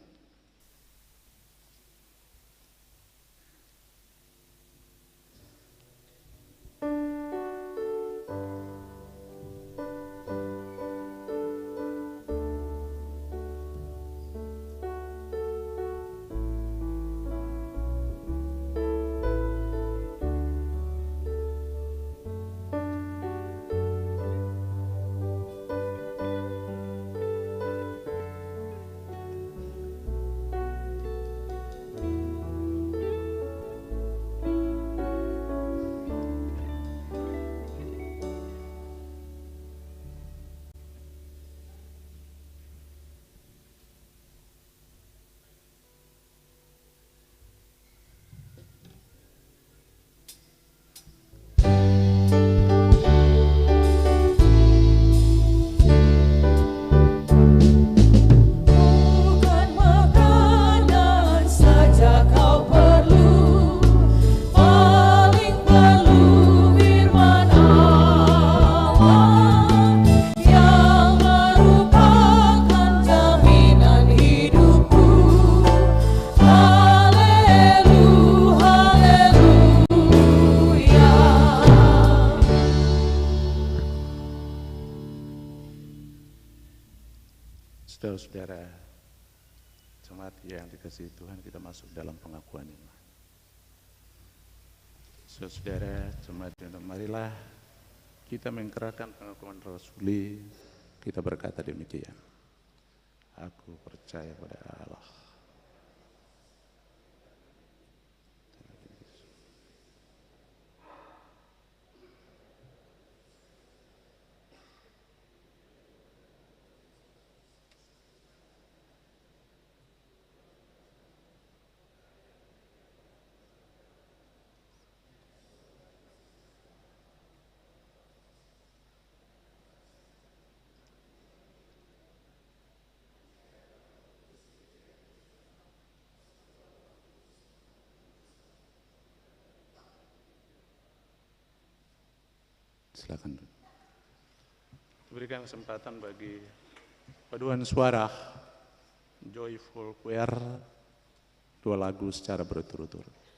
jemaat yang dikasihi Tuhan, kita masuk dalam pengakuan iman. Saudara jemaat yang marilah kita mengkerahkan pengakuan rasuli, kita berkata demikian. Aku percaya pada Allah. Silakan. Berikan kesempatan bagi paduan suara Joyful Choir, 2 lagu secara berturut-turut.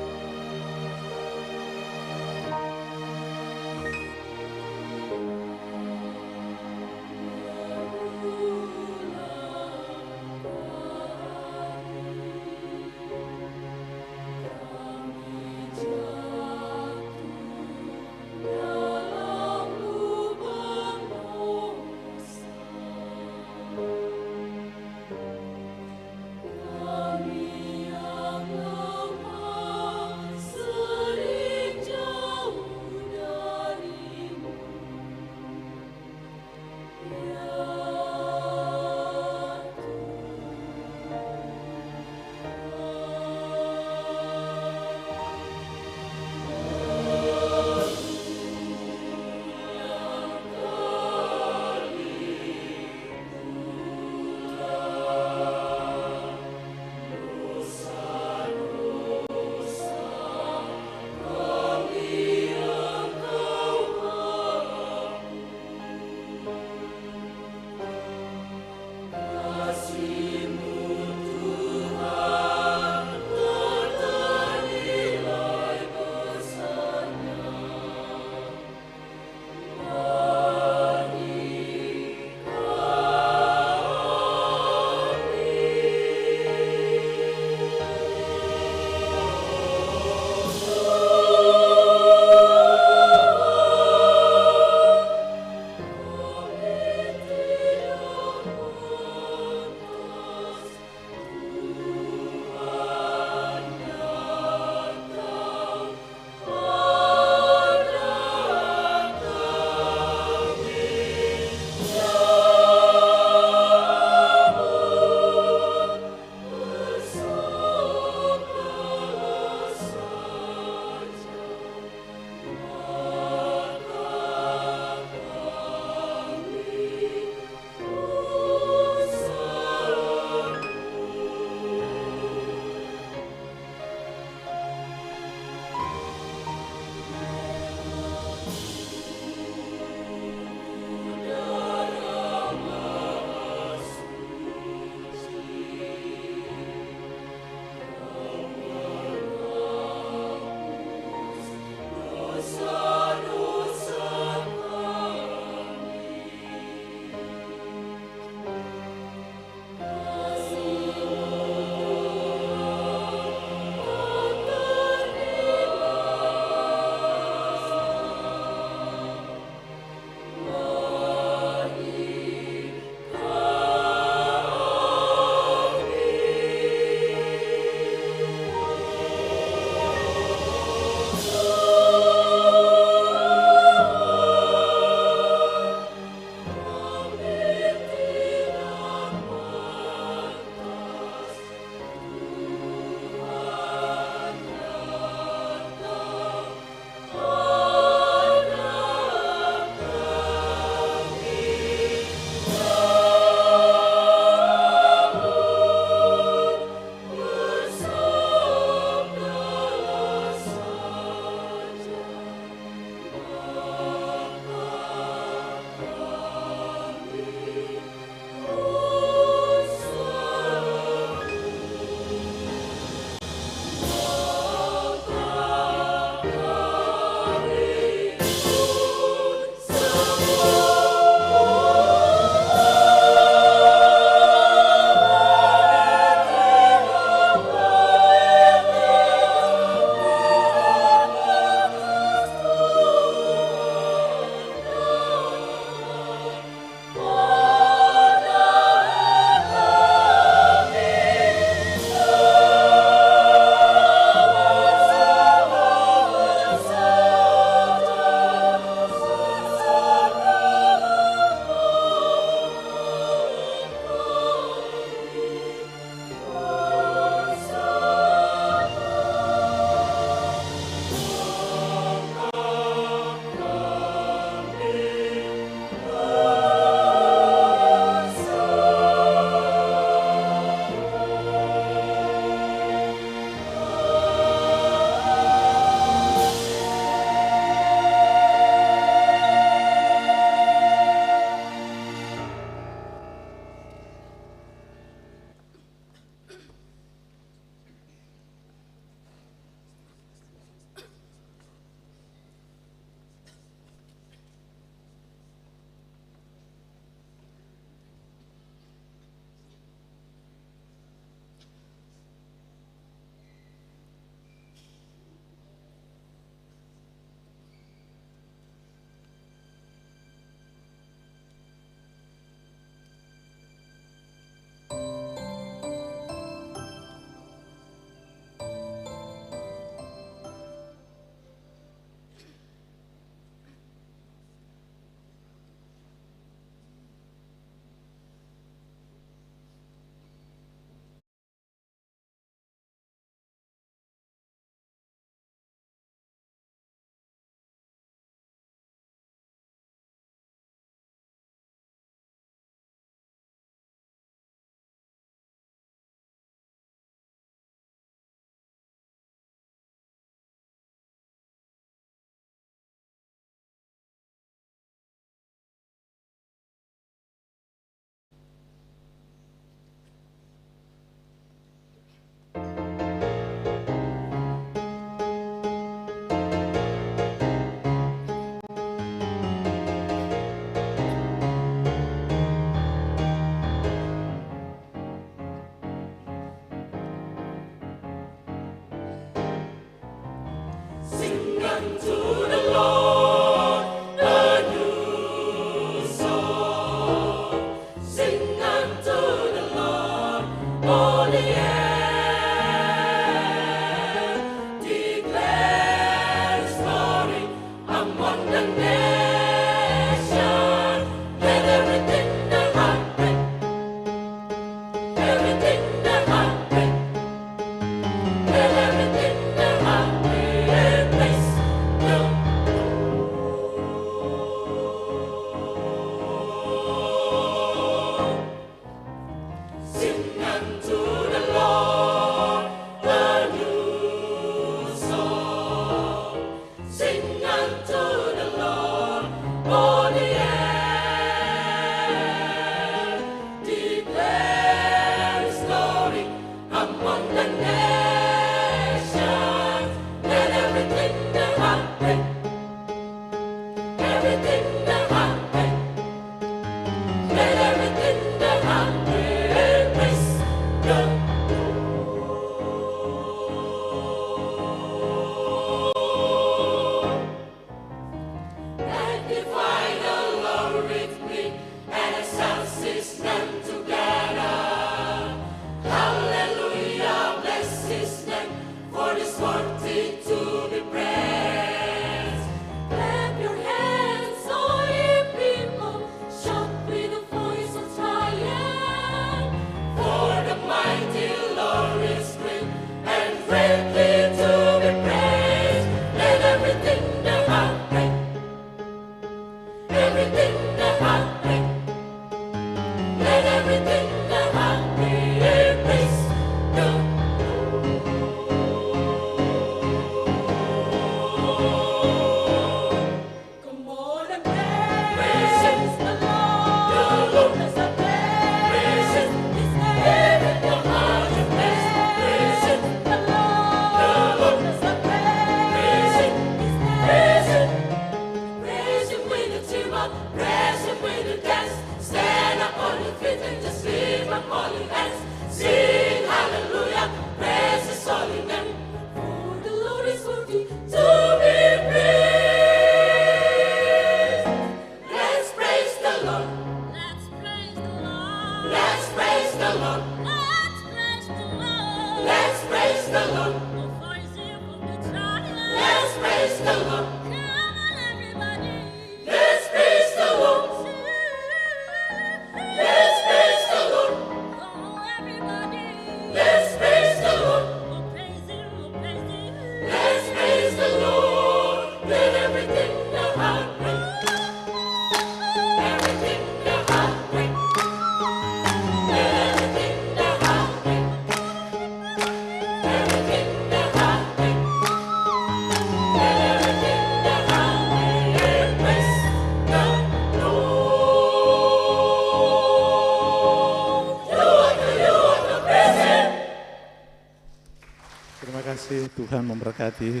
Tuhan memberkati.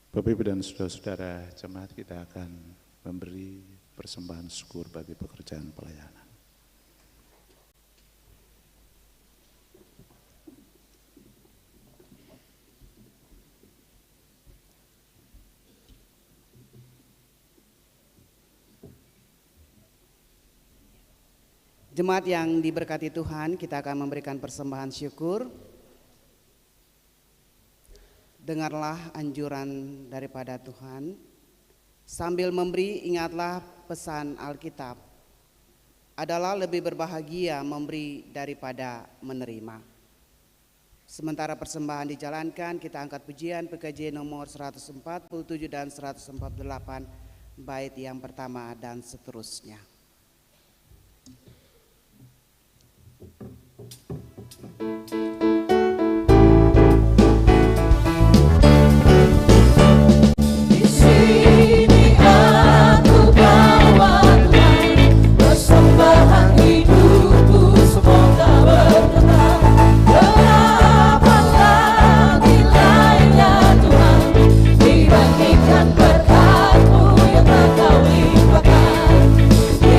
Bapak Ibu dan saudara-saudara jemaat, kita akan memberi persembahan syukur bagi pekerjaan pelayanan. Jemaat yang diberkati Tuhan, kita akan memberikan persembahan syukur. Dengarlah anjuran daripada Tuhan. Sambil memberi, ingatlah pesan Alkitab. Adalah lebih berbahagia memberi daripada menerima. Sementara persembahan dijalankan, kita angkat pujian PKJ nomor 147 dan 148, bait yang pertama dan seterusnya. Di sini aku bawa Tuhan, persembahan hidupku semoga berkenan. Berapa lagi lainnya Tuhan, dibandingkan berkat-Mu yang tak Kau limpahkan. Di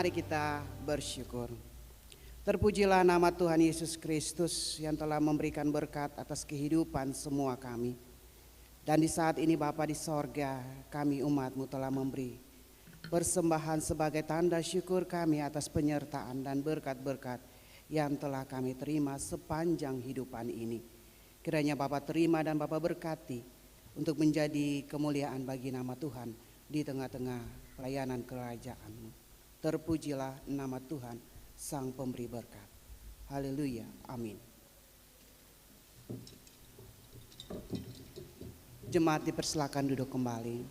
Mari kita bersyukur. Terpujilah nama Tuhan Yesus Kristus yang telah memberikan berkat atas kehidupan semua kami. Dan di saat ini Bapa di sorga, kami umat-Mu telah memberi persembahan sebagai tanda syukur kami atas penyertaan dan berkat-berkat yang telah kami terima sepanjang hidupan ini. Kiranya Bapa terima dan Bapa berkati untuk menjadi kemuliaan bagi nama Tuhan di tengah-tengah pelayanan kerajaan-Mu. Terpujilah nama Tuhan, Sang Pemberi berkat. Haleluya, amin. Jemaat dipersilakan duduk kembali.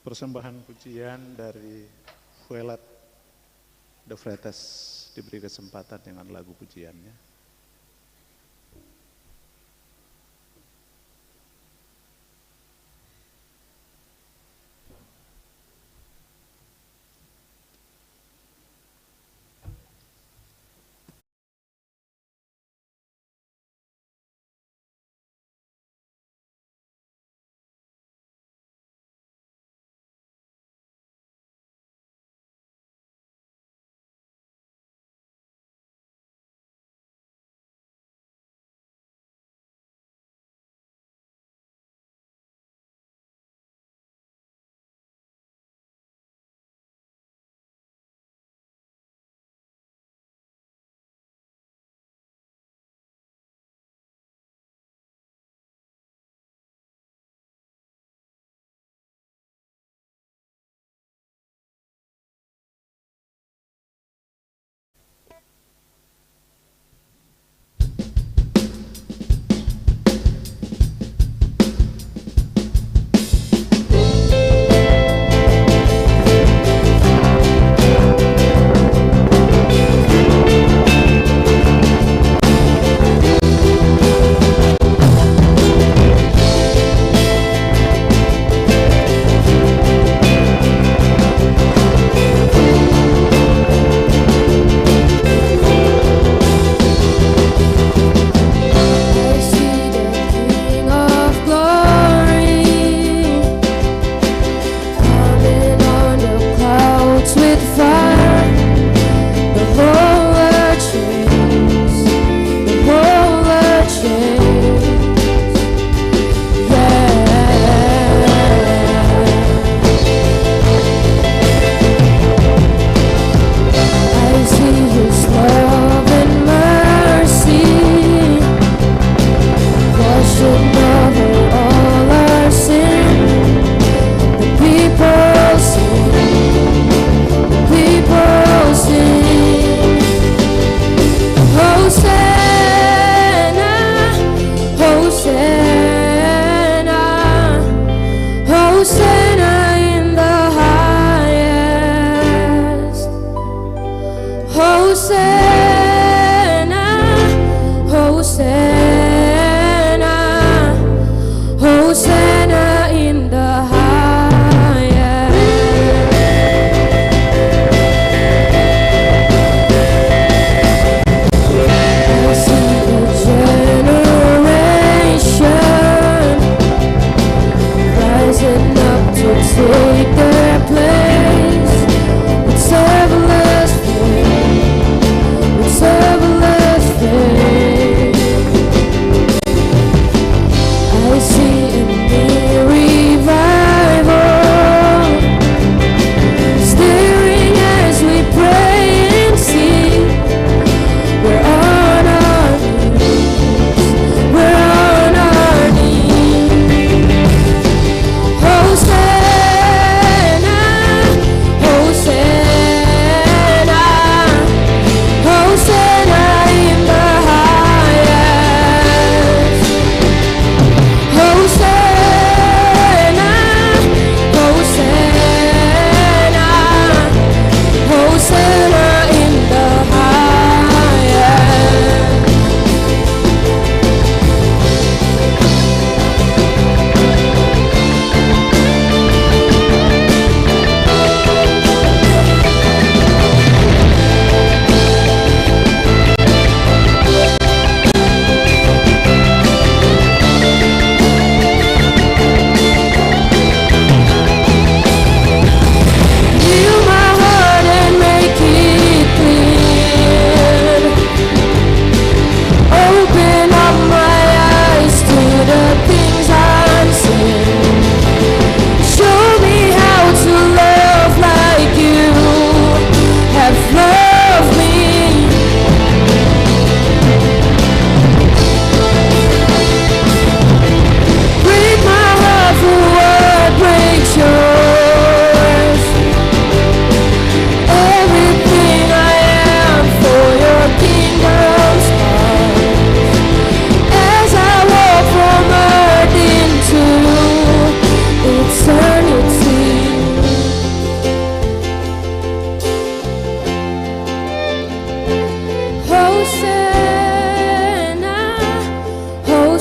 Persembahan pujian dari Fuelat de Fretes diberi kesempatan dengan lagu pujiannya.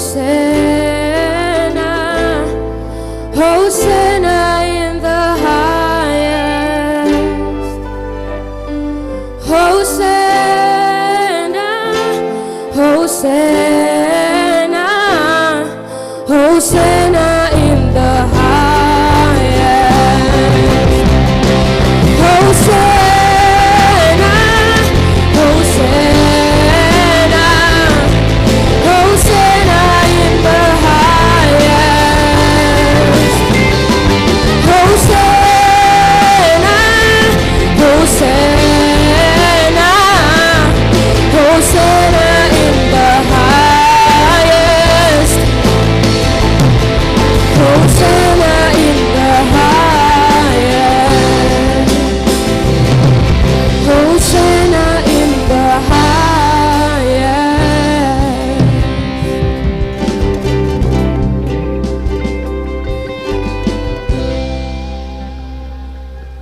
Hosanna, Hosanna in the highest. Hosanna, Hosanna, Hosanna in the highest. Hosanna, Hosanna, Hosanna in the highest. Hosanna, Hosanna, Hosanna in the highest. Hosanna in the highest. Hosanna in the highest.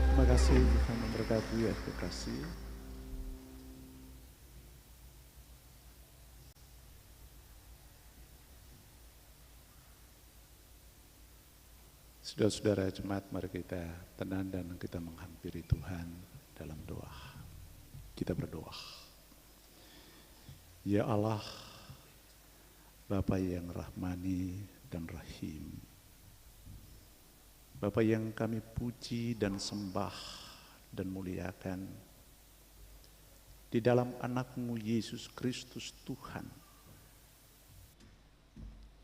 Terima kasih, Tuhan memberkati ya, kasih. Saudara-saudara jemaat, mari kita tenang dan kita menghampiri Tuhan dalam doa. Kita berdoa. Ya Allah, Bapa yang rahmani dan rahim, Bapa yang kami puji dan sembah dan muliakan, di dalam anak-Mu Yesus Kristus Tuhan,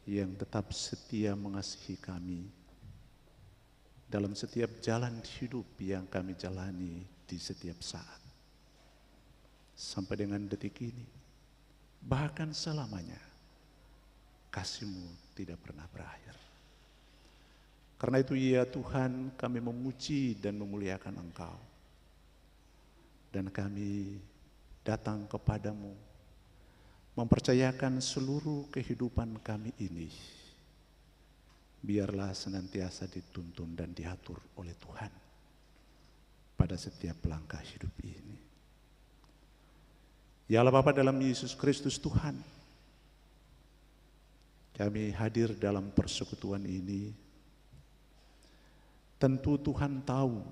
yang tetap setia mengasihi kami dalam setiap jalan hidup yang kami jalani di setiap saat. Sampai dengan detik ini, bahkan selamanya, kasih-Mu tidak pernah berakhir. Karena itu ya Tuhan, kami memuji dan memuliakan Engkau. Dan kami datang kepadamu, mempercayakan seluruh kehidupan kami ini. Biarlah senantiasa dituntun dan diatur oleh Tuhan pada setiap langkah hidup ini. Ya Allah Bapa, dalam Yesus Kristus Tuhan, kami hadir dalam persekutuan ini. Tentu Tuhan tahu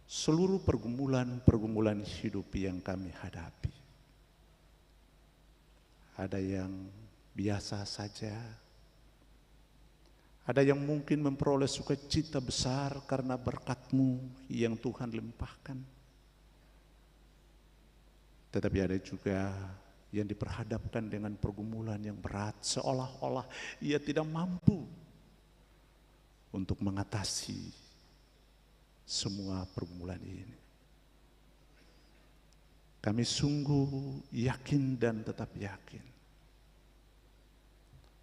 seluruh pergumulan-pergumulan hidup yang kami hadapi. Ada yang biasa saja, ada yang mungkin memperoleh sukacita besar karena berkat-Mu yang Tuhan limpahkan. Tetapi ada juga yang diperhadapkan dengan pergumulan yang berat, seolah-olah ia tidak mampu untuk mengatasi semua pergumulan ini. Kami sungguh yakin dan tetap yakin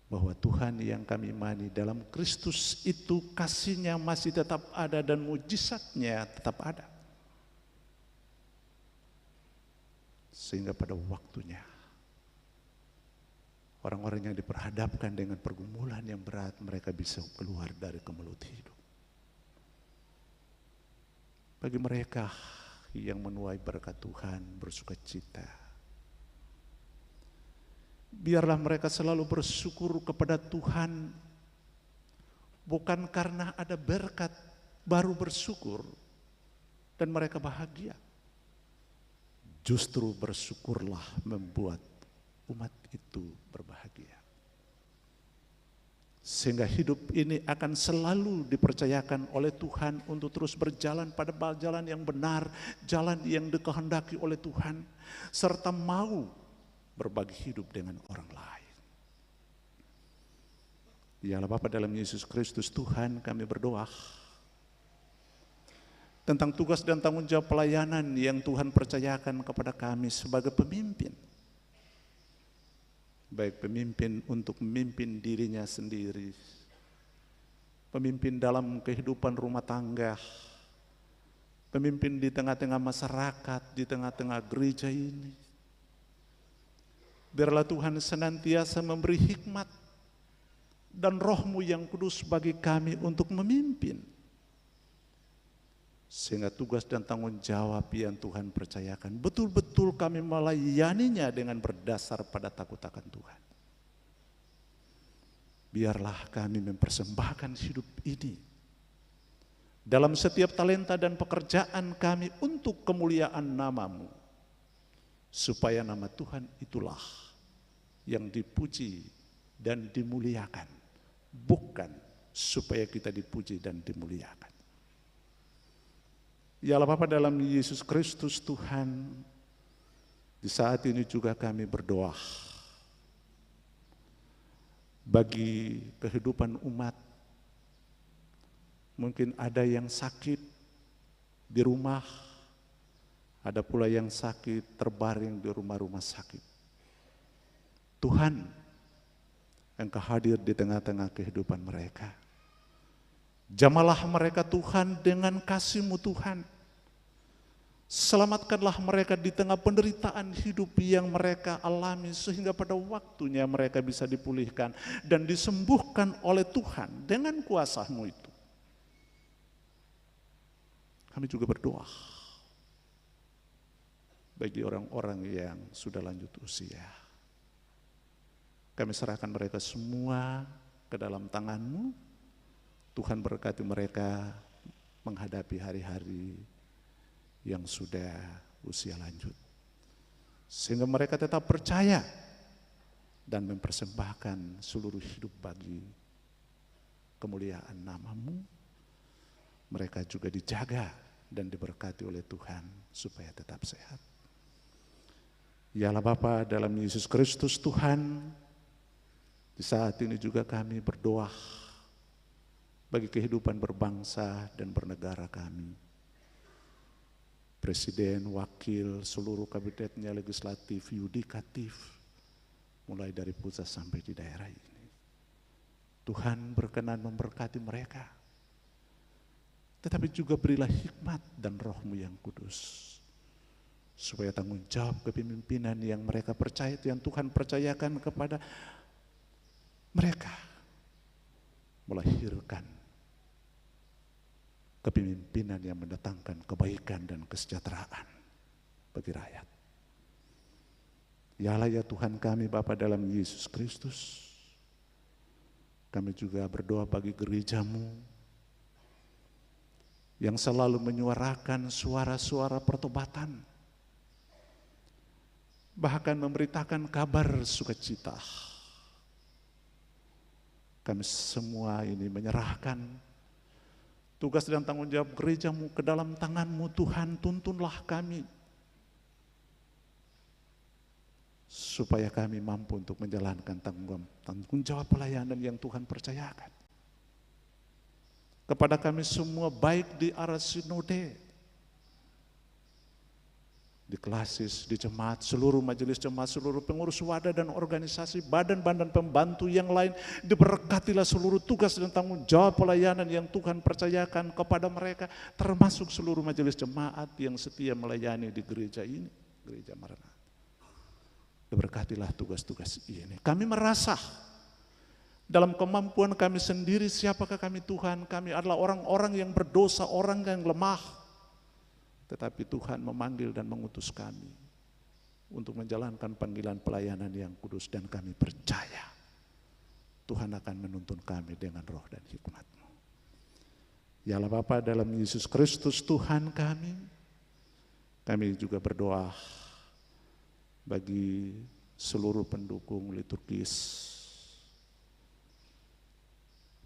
bahwa Tuhan yang kami imani dalam Kristus itu kasih-Nya masih tetap ada dan mujizat-Nya tetap ada. Sehingga pada waktunya orang-orang yang diperhadapkan dengan pergumulan yang berat, mereka bisa keluar dari kemelut hidup. Bagi mereka yang menuai berkat Tuhan, bersukacita, biarlah mereka selalu bersyukur kepada Tuhan, bukan karena ada berkat baru bersyukur dan mereka bahagia. Justru bersyukurlah membuat umat itu berbahagia. Sehingga hidup ini akan selalu dipercayakan oleh Tuhan untuk terus berjalan pada jalan yang benar, jalan yang dikehendaki oleh Tuhan, serta mau berbagi hidup dengan orang lain. Ya Allah Bapa, dalam Yesus Kristus Tuhan, kami berdoa tentang tugas dan tanggung jawab pelayanan yang Tuhan percayakan kepada kami sebagai pemimpin. Baik pemimpin untuk memimpin dirinya sendiri, pemimpin dalam kehidupan rumah tangga, pemimpin di tengah-tengah masyarakat, di tengah-tengah gereja ini. Biarlah Tuhan senantiasa memberi hikmat dan Roh-Mu yang kudus bagi kami untuk memimpin. Sehingga tugas dan tanggung jawab yang Tuhan percayakan, betul-betul kami melayaninya dengan berdasar pada takut akan Tuhan. biarlah kami mempersembahkan hidup ini dalam setiap talenta dan pekerjaan kami untuk kemuliaan nama-Mu, supaya nama Tuhan itulah yang dipuji dan dimuliakan, bukan supaya kita dipuji dan dimuliakan. Ya Allah Bapa, dalam Yesus Kristus Tuhan, di saat ini juga kami berdoa bagi kehidupan umat. Mungkin ada yang sakit di rumah, ada pula yang sakit terbaring di rumah-rumah sakit. Tuhan, Engkau hadir di tengah-tengah kehidupan mereka. Jamalah mereka Tuhan dengan kasih-Mu Tuhan. Selamatkanlah mereka di tengah penderitaan hidup yang mereka alami, sehingga pada waktunya mereka bisa dipulihkan dan disembuhkan oleh Tuhan dengan kuasa-Mu itu. Kami juga berdoa bagi orang-orang yang sudah lanjut usia. Kami serahkan mereka semua ke dalam tangan-Mu. Tuhan berkati mereka menghadapi hari-hari yang sudah usia lanjut, sehingga mereka tetap percaya dan mempersembahkan seluruh hidup bagi kemuliaan nama-Mu. Mereka juga dijaga dan diberkati oleh Tuhan supaya tetap sehat. Ya Allah Bapa, dalam Yesus Kristus Tuhan, di saat ini juga kami berdoa bagi kehidupan berbangsa dan bernegara kami. Presiden, wakil, seluruh kabinetnya, legislatif, yudikatif, mulai dari pusat sampai di daerah ini. Tuhan berkenan memberkati mereka, tetapi juga berilah hikmat dan Roh-Mu yang kudus, supaya tanggung jawab kepemimpinan yang mereka percaya, yang Tuhan percayakan kepada mereka, melahirkan kepemimpinan yang mendatangkan kebaikan dan kesejahteraan bagi rakyat. Ya Allah ya Tuhan kami Bapa, dalam Yesus Kristus, kami juga berdoa bagi gereja-Mu yang selalu menyuarakan suara-suara pertobatan, bahkan memberitakan kabar sukacita. Kami semua ini menyerahkan tugas dan tanggung jawab gereja-Mu ke dalam tangan-Mu Tuhan. Tuntunlah kami supaya kami mampu untuk menjalankan tanggung jawab pelayanan yang Tuhan percayakan kepada kami semua, baik di arah sinode, di klasis, di jemaat, seluruh majelis jemaat, seluruh pengurus wadah dan organisasi, badan-badan pembantu yang lain. Diberkatilah seluruh tugas dan tanggung jawab pelayanan yang Tuhan percayakan kepada mereka, termasuk seluruh majelis jemaat yang setia melayani di gereja ini, Gereja Maranatha. Diberkatilah tugas-tugas ini. Kami merasa dalam kemampuan kami sendiri, siapakah kami Tuhan? Kami adalah orang-orang yang berdosa, orang yang lemah. Tetapi Tuhan memanggil dan mengutus kami untuk menjalankan panggilan pelayanan yang kudus, dan kami percaya Tuhan akan menuntun kami dengan roh dan hikmat-Mu. Ya Allah Bapa, dalam Yesus Kristus Tuhan kami juga berdoa bagi seluruh pendukung liturgis,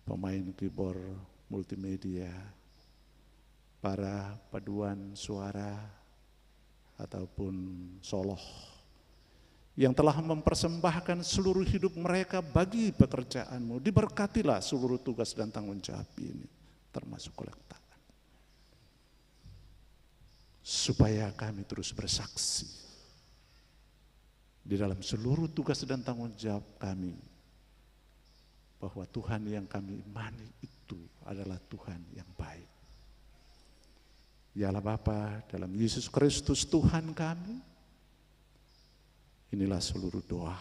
pemain keyboard, multimedia, para paduan suara ataupun soloh yang telah mempersembahkan seluruh hidup mereka bagi pekerjaan-Mu. Diberkatilah seluruh tugas dan tanggung jawab ini, termasuk kolektaan, supaya kami terus bersaksi di dalam seluruh tugas dan tanggung jawab kami, bahwa Tuhan yang kami imani itu adalah Tuhan yang baik. Ya Allah Bapa, dalam Yesus Kristus Tuhan kami, inilah seluruh doa,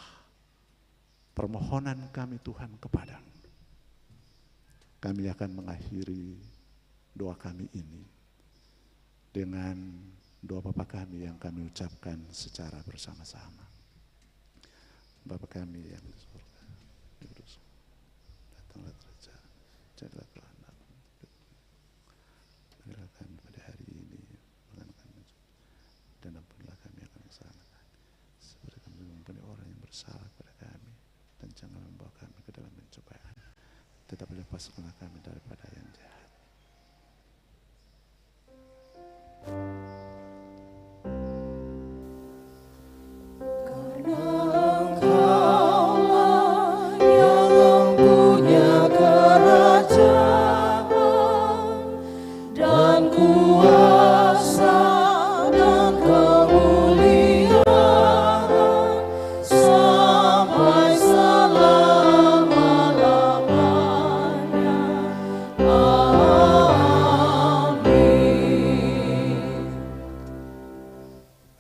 permohonan kami Tuhan kepadamu. Kami akan mengakhiri doa kami ini dengan doa Bapa kami yang kami ucapkan secara bersama-sama. Bapa kami yang di surga, lepaskanlah kami daripada yang jahat.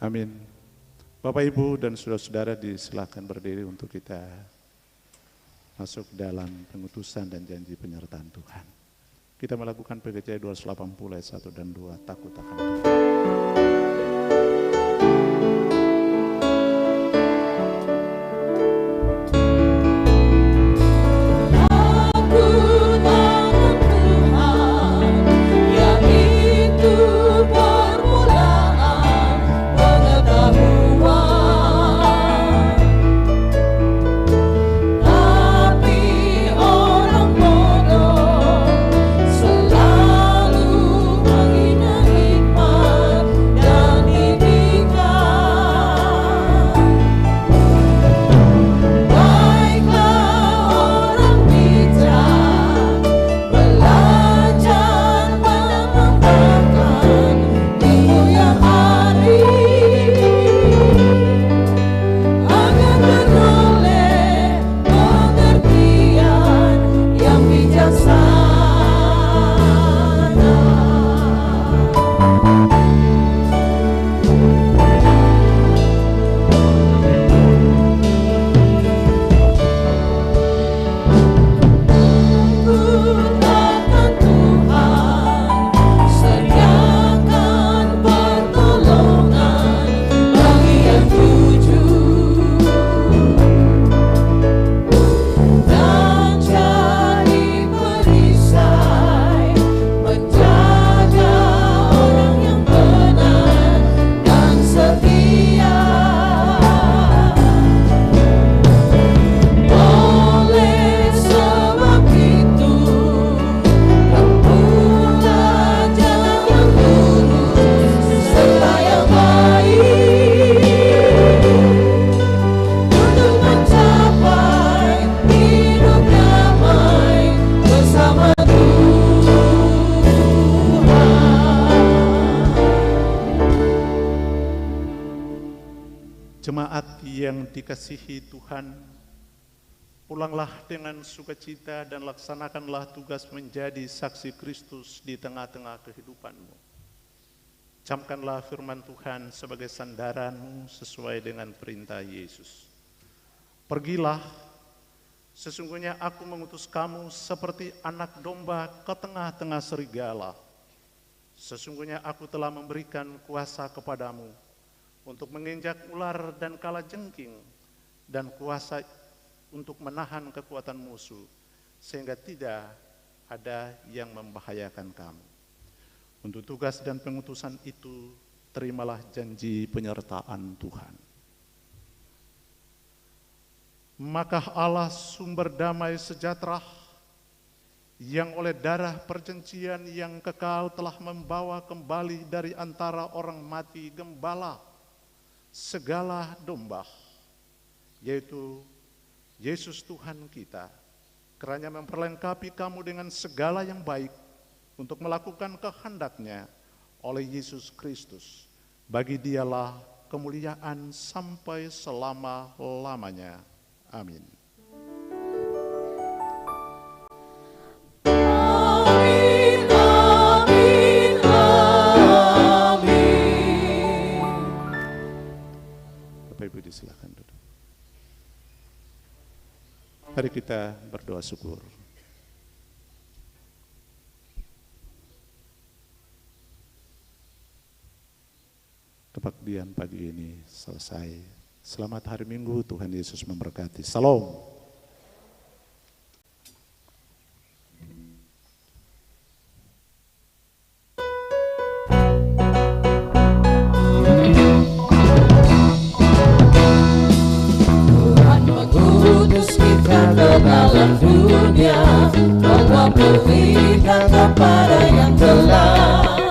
Amin. Bapak, Ibu, dan saudara-saudara disilakan berdiri untuk kita masuk dalam pengutusan dan janji penyertaan Tuhan. Kita melakukan PGC 280 ayat 1 dan 2, takut akan Tuhan. Jemaat yang dikasihi Tuhan, pulanglah dengan sukacita dan laksanakanlah tugas menjadi saksi Kristus di tengah-tengah kehidupanmu. Camkanlah firman Tuhan sebagai sandaranmu sesuai dengan perintah Yesus. Pergilah, sesungguhnya aku mengutus kamu seperti anak domba ke tengah-tengah serigala. Sesungguhnya aku telah memberikan kuasa kepadamu untuk menginjak ular dan kalajengking, dan kuasa untuk menahan kekuatan musuh, sehingga tidak ada yang membahayakan kamu. Untuk tugas dan pengutusan itu, terimalah janji penyertaan Tuhan. Maka Allah sumber damai sejahtera, yang oleh darah perjanjian yang kekal telah membawa kembali dari antara orang mati gembala segala domba, yaitu Yesus Tuhan kita, kiranya memperlengkapi kamu dengan segala yang baik untuk melakukan kehendak-Nya oleh Yesus Kristus. Bagi Dialah kemuliaan sampai selama-lamanya. Amin. Ibu disilakan duduk. Mari kita berdoa syukur. Kebaktian pagi ini selesai. Selamat hari Minggu, Tuhan Yesus memberkati. Salam. Tuhan mengutus kita ke dalam dunia, Allah berikan kepada yang telah